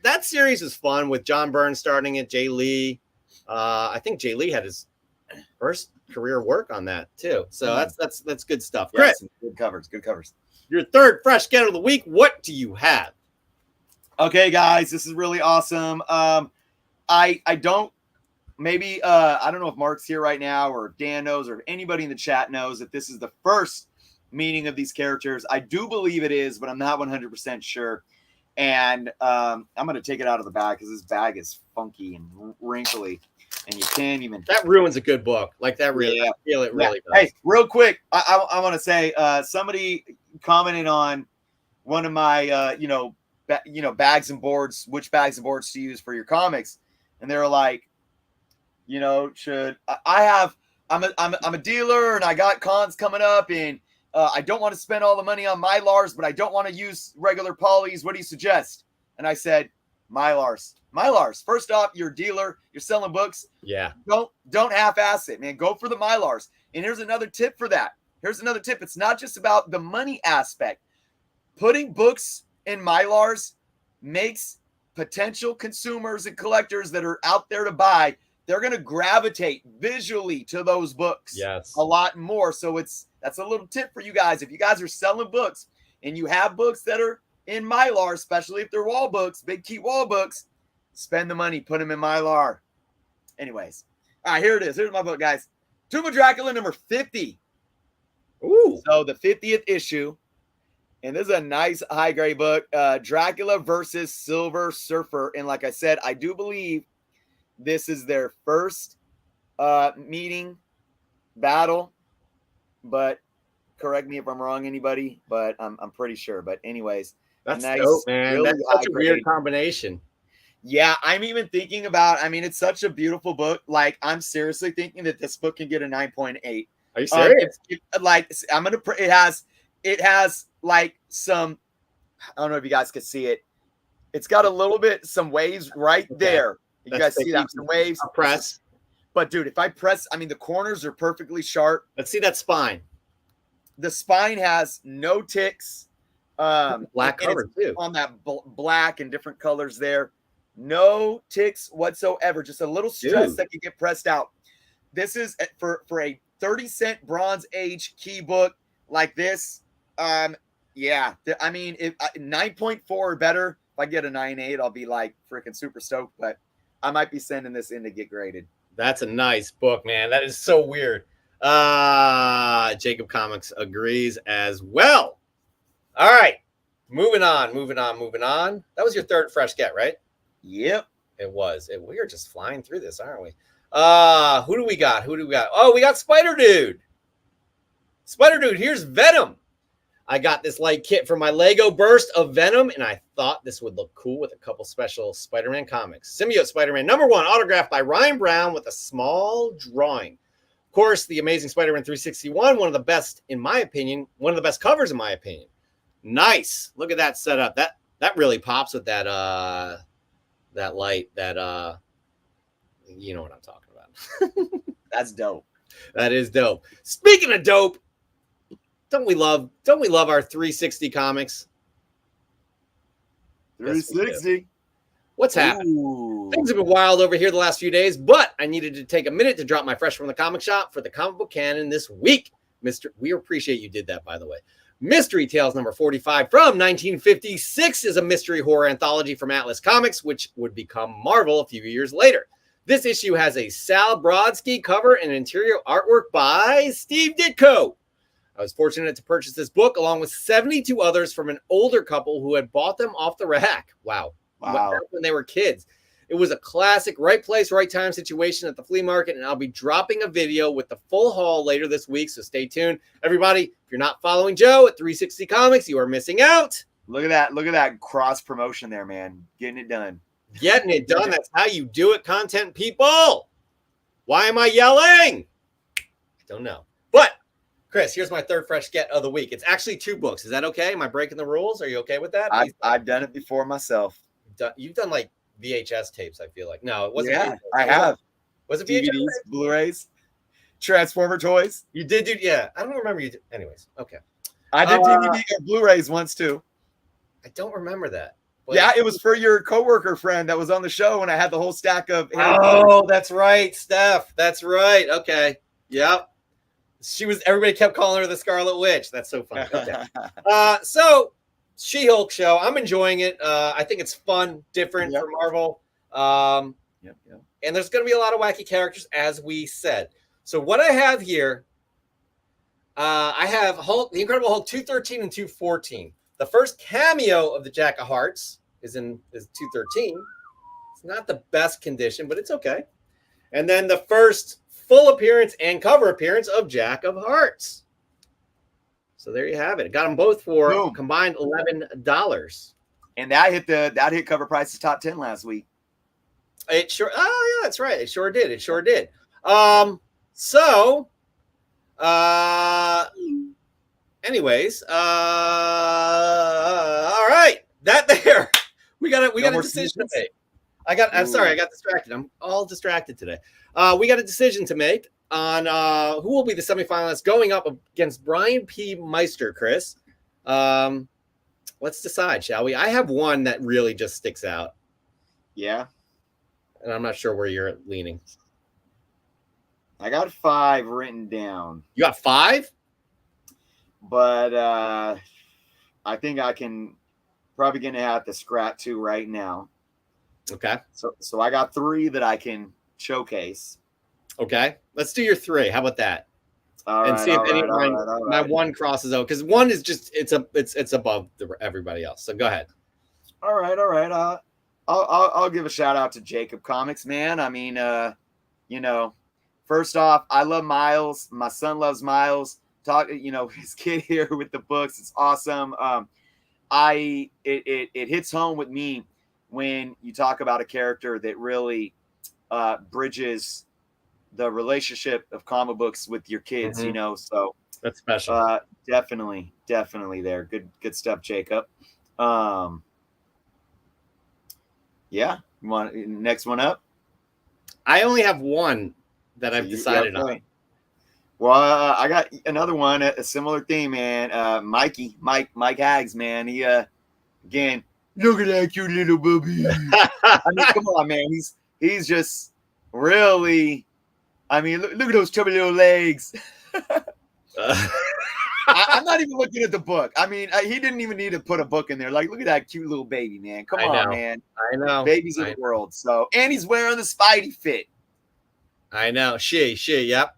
That series is fun with John Byrne starting it. Jay Lee. I think Jay Lee had his first career work on that too. So that's good stuff. Yeah, good covers. Your third fresh get of the week. What do you have? Okay, guys, this is really awesome. I don't. Maybe I don't know if Mark's here right now or Dan knows or anybody in the chat knows that this is the first meaning of these characters. I do believe it is, but I'm not 100% sure. And I'm going to take it out of the bag because this bag is funky and wrinkly. And you can't even. That ruins a good book. Like that really, Yeah. I feel it really does. Hey, real quick, I want to say somebody commented on one of my, bags and boards, which bags and boards to use for your comics. And they were like, I'm a dealer and I got cons coming up and I don't want to spend all the money on Mylars, but I don't want to use regular polys. What do you suggest? And I said, Mylars. First off, you're a dealer. You're selling books. Yeah. Don't half-ass it, man. Go for the Mylars. And here's another tip for that. It's not just about the money aspect. Putting books in Mylars makes potential consumers and collectors that are out there to buy, they're going to gravitate visually to those books. Yes. A lot more. So that's a little tip for you guys. If you guys are selling books and you have books that are in Mylar, especially if they're wall books, big key wall books, spend the money, put them in Mylar. Anyways, all right, here it is. Here's my book, guys. Tomb of Dracula number 50. Ooh. So the 50th issue, and this is a nice high-grade book, Dracula versus Silver Surfer. And like I said, I do believe this is their first meeting battle, but correct me if I'm wrong, anybody, but I'm pretty sure. But anyways, that's nice, dope, man. really That's such a weird combination. Yeah, I'm even thinking about, it's such a beautiful book. Like, I'm seriously thinking that this book can get a 9.8. Are you serious? It has like some, I don't know if you guys can see it. It's got a little bit, some waves right there. You guys see that? Some waves. I'll press. But dude, if I press, the corners are perfectly sharp. Let's see that spine. The spine has no ticks. Black cover too. On that black and different colors there. No ticks whatsoever. Just a little stress that can get pressed out. This is for a 30-cent Bronze Age key book like this. Yeah. If 9.4 or better, if I get a 9.8, I'll be like freaking super stoked. But I might be sending this in to get graded. That's a nice book, man. That is so weird. Jacob Comics agrees as well. All right. Moving on. That was your third fresh get, right? Yep. It was. We are just flying through this, aren't we? Who do we got? Oh, we got Spider Dude. Here's Venom. I got this light kit for my Lego burst of Venom, and I thought this would look cool with a couple special Spider-Man comics. Symbiote Spider-Man #1, autographed by Ryan Brown with a small drawing. Of course, the Amazing Spider-Man 361, one of the best, in my opinion, one of the best covers, in my opinion. Nice. Look at that setup. That really pops with that light, you know what I'm talking about. That's dope. That is dope. Speaking of dope, don't we love our 360 comics? 360. What's happening? Things have been wild over here the last few days, but I needed to take a minute to drop my fresh from the comic shop for the comic book canon this week. We appreciate you did that, by the way. Mystery Tales number 45 from 1956 is a mystery horror anthology from Atlas Comics, which would become Marvel a few years later. This issue has a Sal Brodsky cover and interior artwork by Steve Ditko. I was fortunate to purchase this book along with 72 others from an older couple who had bought them off the rack. Wow. When they were kids. It was a classic right place, right time situation at the flea market, and I'll be dropping a video with the full haul later this week, so stay tuned. Everybody, if you're not following Joe at 360 Comics, you are missing out. Look at that cross promotion there, man. Getting it done. That's how you do it, content people. Why am I yelling? I don't know. But Chris, here's my third fresh get of the week. It's actually 2 books. Is that okay? Am I breaking the rules? Are you okay with that? I've done it before myself. You've done like VHS tapes, I feel like. No, it wasn't. Yeah, I have. Was it VHS? DVDs, Blu-rays, Transformer toys. You did do, yeah. I don't remember you. Anyways, okay. I did DVD or Blu-rays once too. I don't remember that. Yeah, it was for your coworker friend that was on the show when I had the whole stack of. Oh, that's right, Steph. That's right. Okay. Yep. Everybody kept calling her the Scarlet Witch. That's so funny. Okay. So She-Hulk show. I'm enjoying it. I think it's fun, different for Marvel. Yep. And there's going to be a lot of wacky characters, as we said. So what I have here, I have Hulk, the Incredible Hulk 213 and 214. The first cameo of the Jack of Hearts is 213. It's not the best condition, but it's okay. And then the first full appearance and cover appearance of Jack of Hearts. So there you have it. Got them both for combined $11. And that hit cover prices top 10 last week. It sure. Oh yeah, that's right. It sure did. So, anyways, all right. That there. We got a decision to make. I'm sorry, I got distracted. I'm all distracted today. We got a decision to make on who will be the semifinalists going up against Brian P. Meister, Chris. Let's decide, shall we? I have one that really just sticks out. Yeah. And I'm not sure where you're leaning. I got 5 written down. You got 5? But I think I can probably going to have to scrap 2 right now. Okay. So I got 3 that I can showcase. Okay. Let's do your 3. How about that? All and right, see if any of my one crosses out, because one is just it's above everybody else. So go ahead. All right. I'll give a shout out to Jacob Comics, man. I mean, first off, I love Miles. My son loves Miles. His kid here with the books. It's awesome. It hits home with me when you talk about a character that really bridges the relationship of comic books with your kids, so that's special. Definitely there. Good stuff, Jacob. Yeah. You want next one up? I only have one that I've decided on. Well, I got another one, a similar theme, man. Mike Hags, man. He again, look at that cute little booby. I mean, come on, man. He's just really. I mean, look at those chubby little legs. I'm not even looking at the book. I mean, he didn't even need to put a book in there. Like, look at that cute little baby, man. Come on, man. I know. Babies of the world. So, and he's wearing the Spidey fit. I know. She, yep.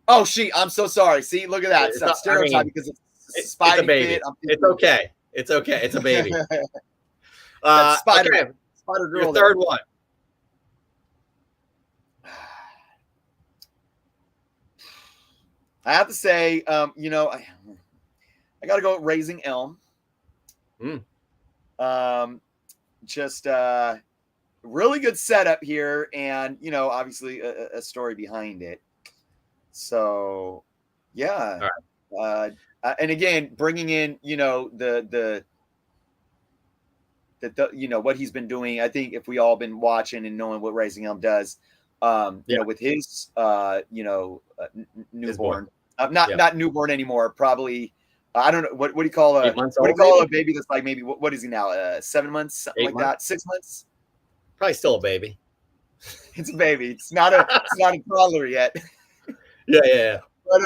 Oh, I'm so sorry. See, look at that. It's stereotype because it's Spidey it's a baby. fit. It's okay. It's okay. It's a baby. Spider Girl. Your third one. I have to say, I got to go with Raising Elm. Just really good setup here, and obviously a story behind it. So, yeah. All right. And again, bringing in the what he's been doing. I think if we all been watching and knowing what Raising Elm does, with his newborn. Not newborn anymore. Probably, I don't know what do you call a baby that's like maybe what is he now? 7 months, something like that. 6 months. Probably still a baby. It's a baby. It's not a toddler yet. Yeah. But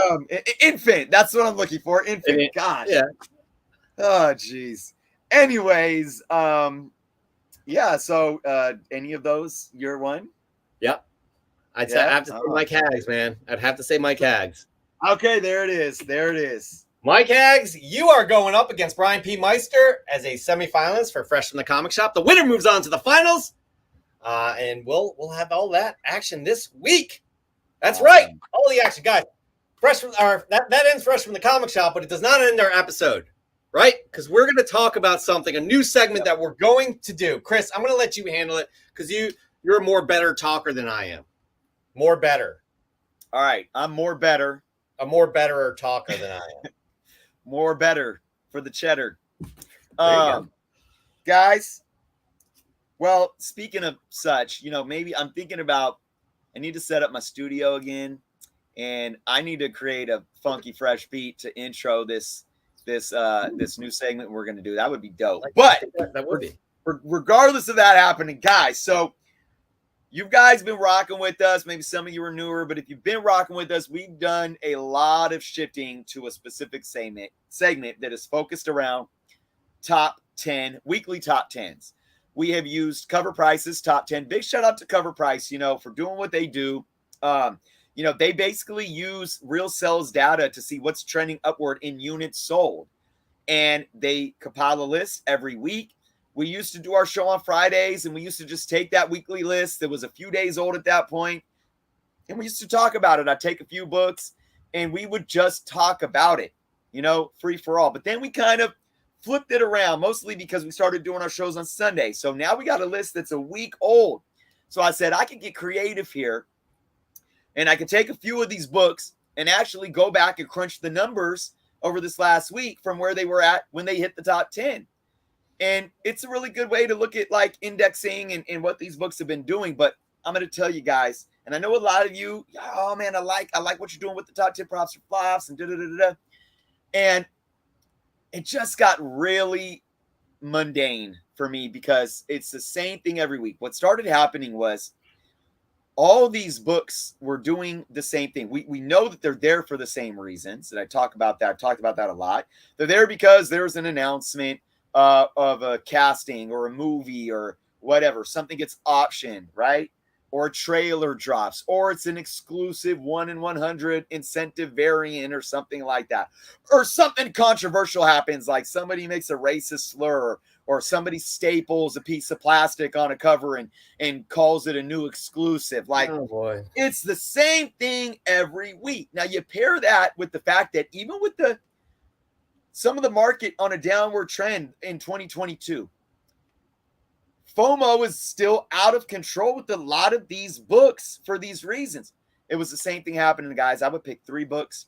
infant. That's what I'm looking for. Infant. Gosh. Yeah. Oh, jeez. Anyways, yeah. So, any of those, your one? Yep. I'd have to say Mike Hags, man. I'd have to say Mike Hags. Okay, there it is. Mike Hags, you are going up against Brian P. Meister as a semifinalist for Fresh from the Comic Shop. The winner moves on to the finals, and we'll have all that action this week. That's right, all the action, guys. That ends Fresh from the Comic Shop, but it does not end our episode, right? Because we're going to talk about something, a new segment that we're going to do. Chris, I'm going to let you handle it because you're a more better talker than I am. More better. All right, I'm more better. A more betterer talker than I am. More better for the cheddar. Guys, well, speaking of such, maybe I'm thinking about I need to set up my studio again, and I need to create a funky fresh beat to intro this new segment we're going to do. That would be dope. But that would be. Regardless of that happening, guys, so you guys been rocking with us. Maybe some of you are newer, but if you've been rocking with us, we've done a lot of shifting to a specific segment that is focused around top 10, weekly top 10s. We have used Cover Price's top 10. Big shout out to Cover Price, for doing what they do. They basically use real sales data to see what's trending upward in units sold. And they compile a list every week. We used to do our show on Fridays, and we used to just take that weekly list that was a few days old at that point, and we used to talk about it. I'd take a few books, and we would just talk about it, free for all. But then we kind of flipped it around, mostly because we started doing our shows on Sunday. So now we got a list that's a week old. So I said I could get creative here, and I could take a few of these books and actually go back and crunch the numbers over this last week from where they were at when they hit the top 10. And it's a really good way to look at like indexing and what these books have been doing. But I'm going to tell you guys, and I know a lot of you, oh man, I like what you're doing with the top 10 props or flops and da-da-da-da. And it just got really mundane for me because it's the same thing every week. What started happening was all these books were doing the same thing. We know that they're there for the same reasons. And I talked about that a lot. They're there because there's an announcement of a casting or a movie or whatever. Something gets optioned, right? Or a trailer drops, or it's an exclusive 1 in 100 incentive variant or something like that. Or something controversial happens, like somebody makes a racist slur, or somebody staples a piece of plastic on a cover and calls it a new exclusive. Like, oh boy, it's the same thing every week. Now you pair that with the fact that even with some of the market on a downward trend in 2022, FOMO is still out of control with a lot of these books for these reasons. It was the same thing happening, guys. I would pick 3 books,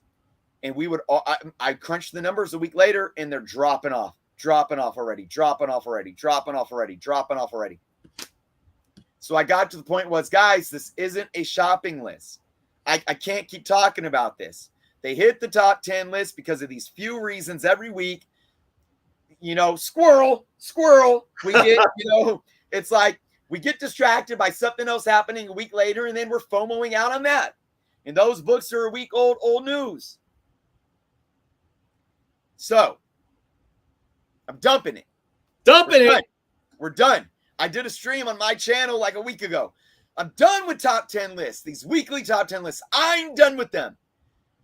and I crunched the numbers a week later, and they're dropping off already. So I got to the point was, guys, this isn't a shopping list. I can't keep talking about this. They hit the top 10 list because of these few reasons every week. Squirrel. We get, it's like we get distracted by something else happening a week later, and then we're FOMOing out on that. And those books are a week old news. So I'm dumping it. We're done. I did a stream on my channel like a week ago. I'm done with top 10 lists, these weekly top 10 lists. I'm done with them.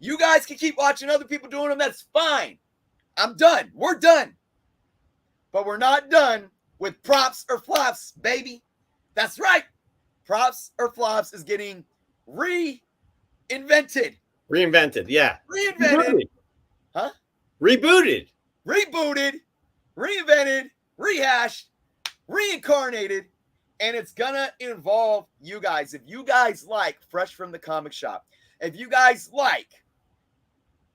You guys can keep watching other people doing them. That's fine. I'm done. We're done. But we're not done with props or flops, baby. That's right. Props or flops is getting reinvented. Yeah. Reinvented. Huh? Rebooted. Reinvented, rehashed, reincarnated, and it's gonna involve you guys. If you guys like Fresh from the Comic Shop, if you guys like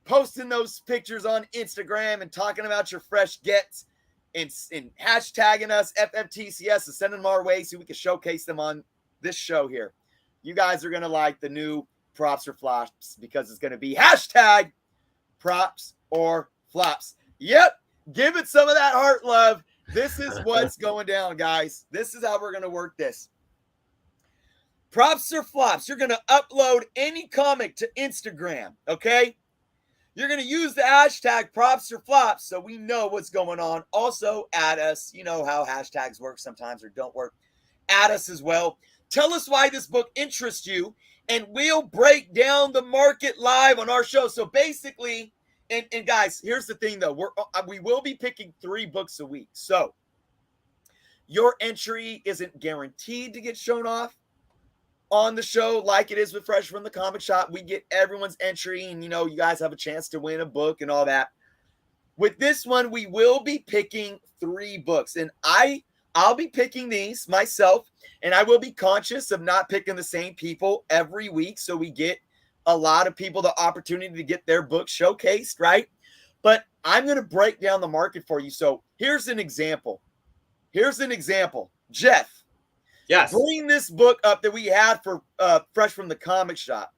posting those pictures on Instagram and talking about your fresh gets and hashtagging us FFTCS and sending them our way so we can showcase them on this show here, you guys are gonna like the new props or flops because it's gonna be hashtag props or flops. Yep. Give it some of that heart love. This is what's going down, guys. This is how we're going to work this. Props or flops. You're going to upload any comic to Instagram, okay? You're going to use the hashtag props or flops so we know what's going on. Also, add us. You know how hashtags work sometimes or don't work. Add us as well. Tell us why this book interests you, and we'll break down the market live on our show. So basically... And guys, here's the thing, though. We will be picking 3 books a week. So your entry isn't guaranteed to get shown off on the show like it is with Fresh from the Comic Shop. We get everyone's entry, and, you guys have a chance to win a book and all that. With this one, we will be picking 3 books. And I'll be picking these myself, and I will be conscious of not picking the same people every week so we get a lot of people the opportunity to get their book showcased, right? But I'm going to break down the market for you. So here's an example. Jeff. Yes. Bring this book up that we had for Fresh from the Comic Shop.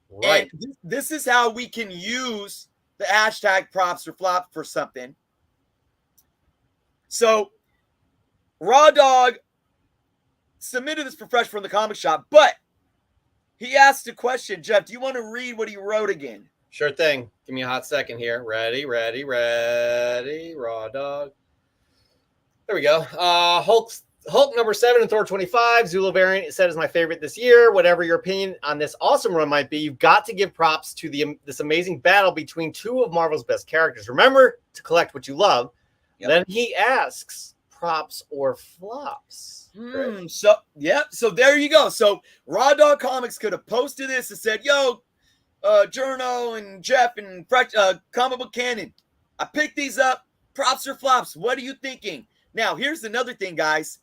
Right. And this is how we can use the hashtag props or flop for something. So Raw Dog submitted this for Fresh from the Comic Shop, but he asked a question. Jeff, do you want to read what he wrote again? Sure thing. Give me a hot second here. Ready. Raw Dog. There we go. Hulk Hulk number 7 and Thor 25. Zulu variant said is my favorite this year. Whatever your opinion on this awesome run might be, you've got to give props to this amazing battle between two of Marvel's best characters. Remember to collect what you love. Yep. Then he asks, props or flops? So there you go. So Raw Dog Comics could have posted this and said, yo, Journo and Jeff and Comic Book Canon, I picked these up. Props or flops? What are you thinking? Now, here's another thing, guys.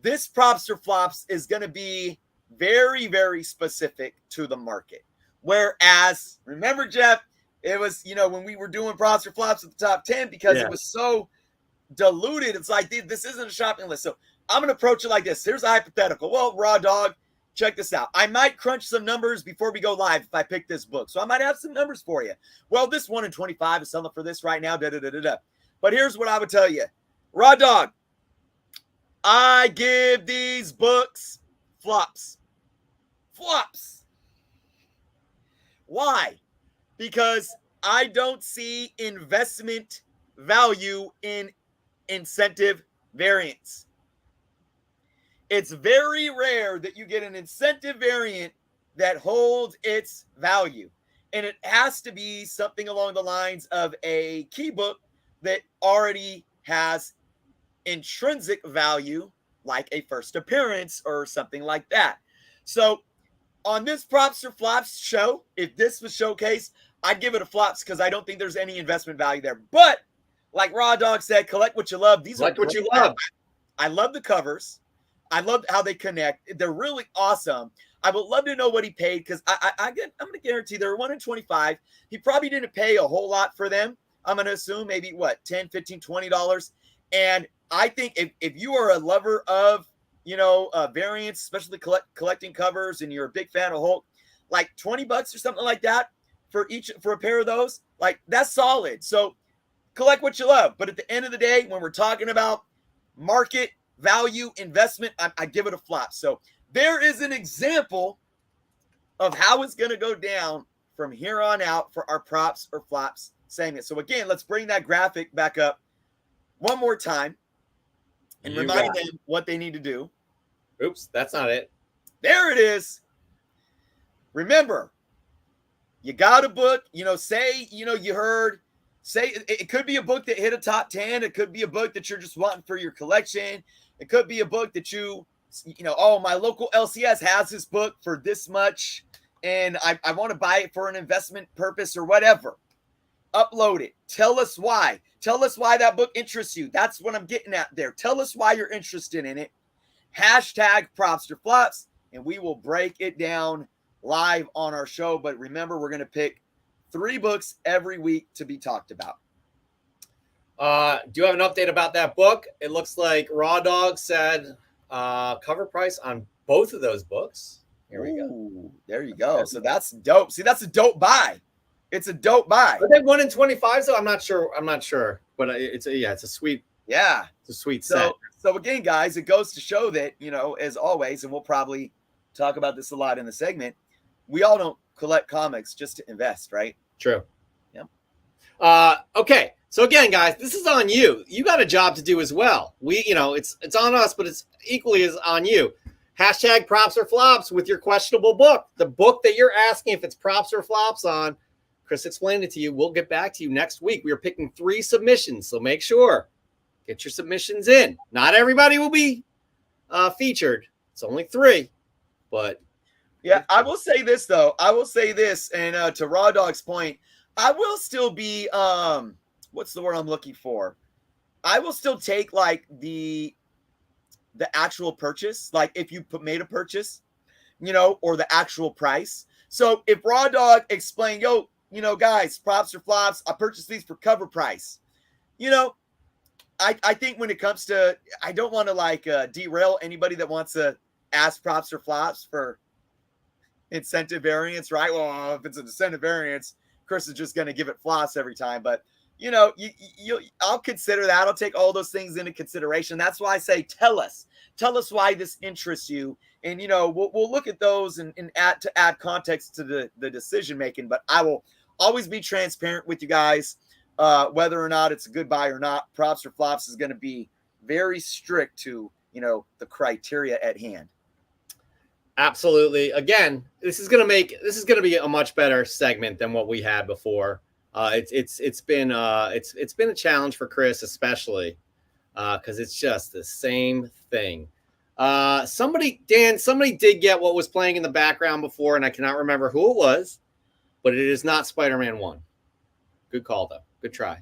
This props or flops is going to be very, very specific to the market. Whereas, remember, Jeff, it was, when we were doing props or flops at the top 10 because it was so diluted. It's like, this isn't a shopping list. So I'm going to approach it like this. Here's a hypothetical. Well, Raw Dog, check this out. I might crunch some numbers before we go live if I pick this book. So I might have some numbers for you. Well, this 1 in 25 is selling for this right now. But here's what I would tell you. Raw Dog, I give these books flops. Flops. Why? Because I don't see investment value in incentive variants. It's very rare that you get an incentive variant that holds its value. And it has to be something along the lines of a key book that already has intrinsic value, like a first appearance or something like that. So on this props or flops show, if this was showcased, I'd give it a flops because I don't think there's any investment value there. But like Raw Dog said, collect what you love. These are what you love. I love the covers. I love how they connect. They're really awesome. I would love to know what he paid because I'm going to guarantee they're 1 in 25. He probably didn't pay a whole lot for them. I'm going to assume maybe what, $10, $15, $20. And I think if you are a lover of, variants, especially collecting covers, and you're a big fan of Hulk, like $20 or something like that for a pair of those, like that's solid. So collect what you love. But at the end of the day, when we're talking about market value investment, I give it a flop. So there is an example of how it's going to go down from here on out for our props or flops segment. So again, let's bring that graphic back up one more time and remind them what they need to do. Oops, that's not it. There it is. Remember, you got a book, say, you heard, say it could be a book that hit a top 10. It could be a book that you're just wanting for your collection. It could be a book that oh, my local LCS has this book for this much, and I want to buy it for an investment purpose or whatever. Upload it. Tell us why. Tell us why that book interests you. That's what I'm getting at there. Tell us why you're interested in it. Hashtag props or flops, and we will break it down live on our show. But remember, we're going to pick 3 books every week to be talked about. Do you have an update about that book? It looks like Raw Dog said cover price on both of those books. Here we go. There you go. So that's dope. See, that's a dope buy. It's a dope buy. Are they 1 in 25? So I'm not sure, but it's a sweet. Yeah, it's a sweet set. So again, guys, it goes to show that, as always, and we'll probably talk about this a lot in the segment, we all don't collect comics just to invest, right? True. Yeah. Okay. So again, guys, this is on you. You got a job to do as well. It's on us, but it's equally as on you. Hashtag props or flops with your questionable book. The book that you're asking if it's props or flops on, Chris explained it to you. We'll get back to you next week. We are picking 3 submissions, so make sure. Get your submissions in. Not everybody will be featured. It's only 3, but yeah, I will say this though. And to Raw Dog's point, I will still be what's the word I'm looking for? I will still take like the actual purchase, like if you made a purchase, or the actual price. So if Raw Dog explained, guys, props or flops, I purchased these for cover price. I think when it comes to, I don't want to derail anybody that wants to ask props or flops for incentive variance, right? Well, if it's an incentive variance, Chris is just going to give it flops every time. But, I'll consider that. I'll take all those things into consideration. That's why I say, tell us why this interests you. And, we'll look at those and add context to the decision making. But I will always be transparent with you guys. Whether or not it's a good buy or not, props or flops is going to be very strict to the criteria at hand. Absolutely. Again, this is gonna be a much better segment than what we had before. It's been a challenge for Chris, especially because it's just the same thing. Somebody did get what was playing in the background before, and I cannot remember who it was, but it is not Spider-Man 1. Good call, though. Good try.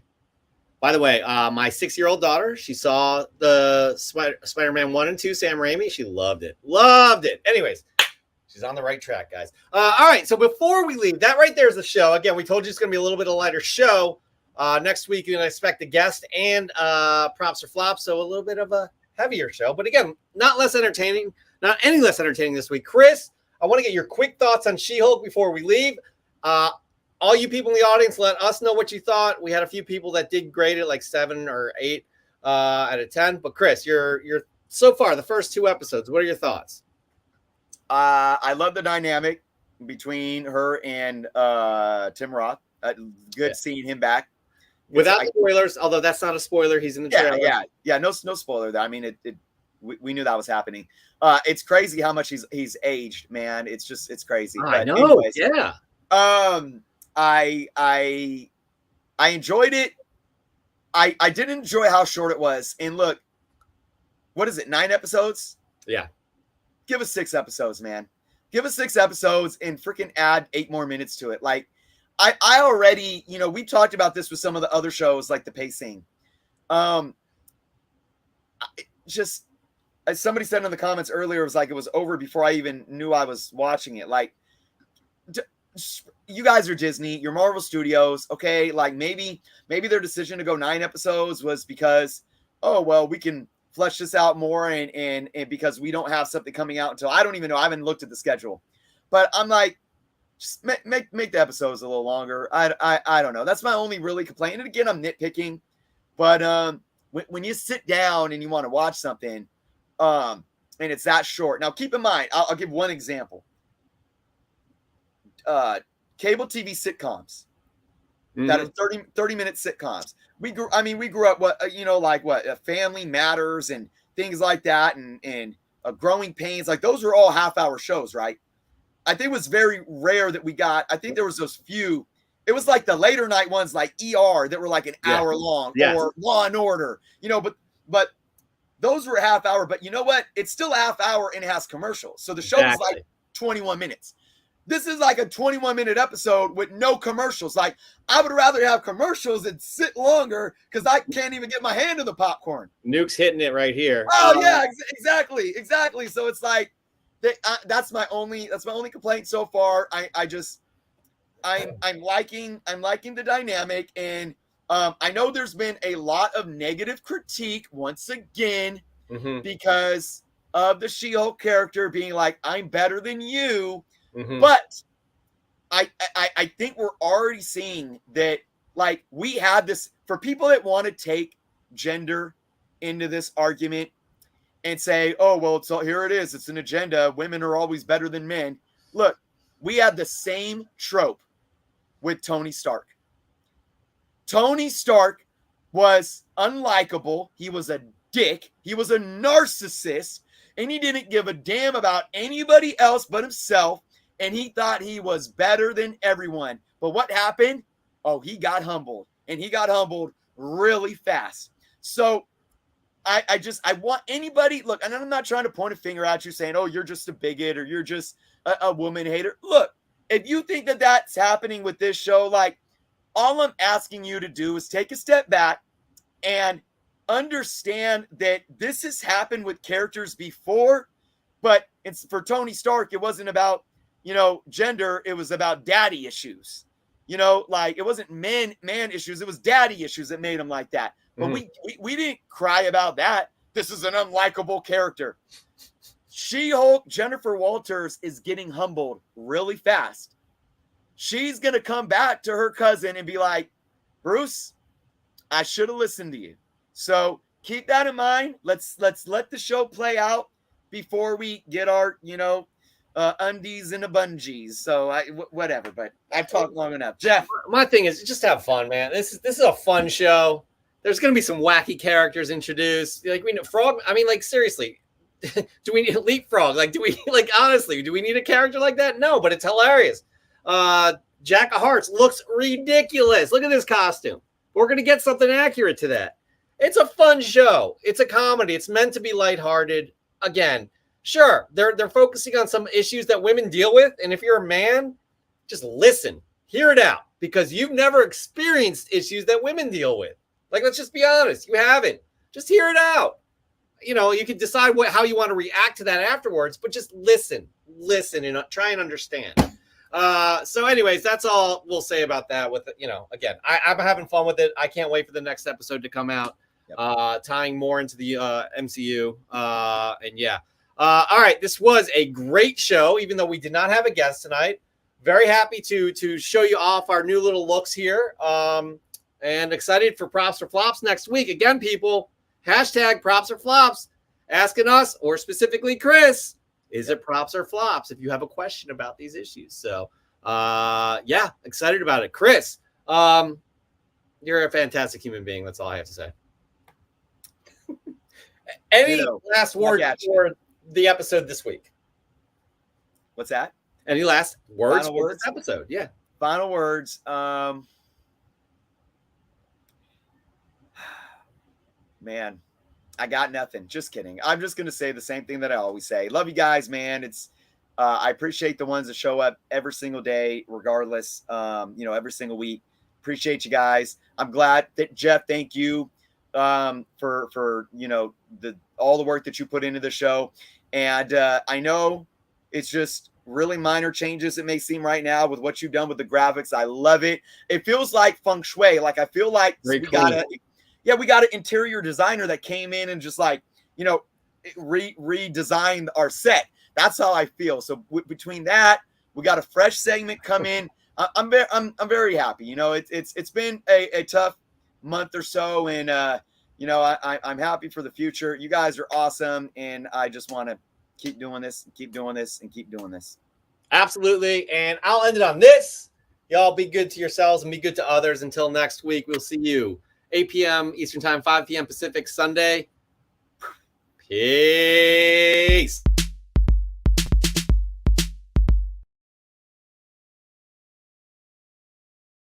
By the way, my 6-year-old daughter, she saw the Spider-Man 1 and 2, Sam Raimi. She loved it. Loved it. Anyways, she's on the right track, guys. All right, so before we leave, that right there is the show. Again, we told you it's going to be a little bit of a lighter show. Next week, you can expect a guest and props or flops, so a little bit of a heavier show. But again, not any less entertaining this week. Chris, I want to get your quick thoughts on She-Hulk before we leave. All you people in the audience, let us know what you thought. We had a few people that did grade it like 7 or 8 out of 10. But Chris, you're so far the first 2 episodes. What are your thoughts? I love the dynamic between her and Tim Roth. Good seeing him back. Without spoilers, although that's not a spoiler, he's in the trailer. Yeah. No spoiler. I mean, we knew that was happening. It's crazy how much he's aged, man. It's crazy. I know. Anyways, yeah. I enjoyed it. I didn't enjoy how short it was. And look, what is it? 9 episodes? Yeah. Give us 6 episodes, man. Give us 6 episodes and freaking add 8 more minutes to it. Like, I already, we talked about this with some of the other shows, like the pacing. Just as somebody said in the comments earlier, it was like it was over before I even knew I was watching it. Like, you guys are Disney, you're Marvel Studios, okay? Like maybe their decision to go 9 episodes was because, oh well, we can flesh this out more, and because we don't have something coming out until I don't even know. I haven't looked at the schedule, but I'm like, just make the episodes a little longer. I don't know. That's my only really complaint. And again, I'm nitpicking, but when you sit down and you want to watch something, and it's that short. Now, keep in mind, I'll give one example. Cable TV sitcoms that are 30-minute sitcoms. We grew up Family Matters and things like that, and Growing Pains. Like those were all half-hour shows, right? I think it was very rare that we got. I think there was those few. It was like the later night ones, like ER, that were like an hour long, or Law and Order. But those were half hour. But you know what? It's still a half hour and it has commercials. So the show is like 21 minutes. This is like a 21-minute episode with no commercials. Like, I would rather have commercials and sit longer because I can't even get my hand in the popcorn. Nuke's hitting it right here. Oh yeah, exactly. So it's like that's my only complaint so far. I'm liking the dynamic, and I know there's been a lot of negative critique once again because of the She-Hulk character being like, I'm better than you. But I think we're already seeing that, like, we had this for people that want to take gender into this argument and say, oh, well, here it is. It's an agenda. Women are always better than men. Look, we had the same trope with Tony Stark. Tony Stark was unlikable. He was a dick. He was a narcissist, and he didn't give a damn about anybody else but himself. And he thought he was better than everyone. But what happened? Oh, he got humbled. And he got humbled really fast. So I want anybody, look, and I'm not trying to point a finger at you saying, oh, you're just a bigot or you're just a woman hater. Look, if you think that that's happening with this show, like, all I'm asking you to do is take a step back and understand that this has happened with characters before. But it's for Tony Stark, it wasn't about, gender, it was about daddy issues. Like it wasn't man issues, it was daddy issues that made him like that. But we didn't cry about that. This is an unlikable character. She-Hulk, Jennifer Walters, is getting humbled really fast. She's going to come back to her cousin and be like, Bruce, I should have listened to you. So keep that in mind. Let's let the show play out before we get our, undies and a bungees. So whatever, but I've talked long enough. Jeff, my thing is just have fun, man. This is a fun show. There's going to be some wacky characters introduced. Like we know Frog. I mean, like seriously, do we need leapfrog? Like, do we like honestly? Do we need a character like that? No, but it's hilarious. Jack of Hearts looks ridiculous. Look at this costume. We're gonna get something accurate to that. It's a fun show. It's a comedy. It's meant to be lighthearted. Again, sure, they're focusing on some issues that women deal with, and if you're a man, just listen, hear it out, because you've never experienced issues that women deal with. Like, let's just be honest, you haven't. Just hear it out. You know, you can decide how you want to react to that afterwards, but just listen, and try and understand. So anyways, that's all we'll say about that. With, you know, again, I'm having fun with it. I can't wait for the next episode to come out. Yep. Tying more into the MCU. And yeah. All right, this was a great show, even though we did not have a guest tonight. Very happy to show you off our new little looks here. And excited for Props or Flops next week. Again, people, hashtag Props or Flops, asking us, or specifically Chris, is it props or flops if you have a question about these issues? So, yeah, excited about it. Chris, you're a fantastic human being. That's all I have to say. Any last words for the episode this week? What's that? Any last words for this episode? Yeah. Final words. Man, I got nothing. Just kidding. I'm just going to say the same thing that I always say. Love you guys, man. It's, I appreciate the ones that show up every single day, regardless, you know, every single week. Appreciate you guys. I'm glad that Jeff, thank you, for, you know, all the work that you put into the show. And, I know it's just really minor changes, it may seem right now, with what you've done with the graphics. I love it. It feels like feng shui. Like, I feel like we got an interior designer that came in and just, like, you know, redesigned our set. That's how I feel. So between that, we got a fresh segment come in. I'm very happy. You know, it's been a tough month or so, and you know, I'm happy for the future. You guys are awesome, and I just want to keep doing this, and keep doing this, and keep doing this. Absolutely. And I'll end it on this. Y'all be good to yourselves and be good to others. Until next week, we'll see you 8 p.m. Eastern Time, 5 p.m. Pacific, Sunday. Peace.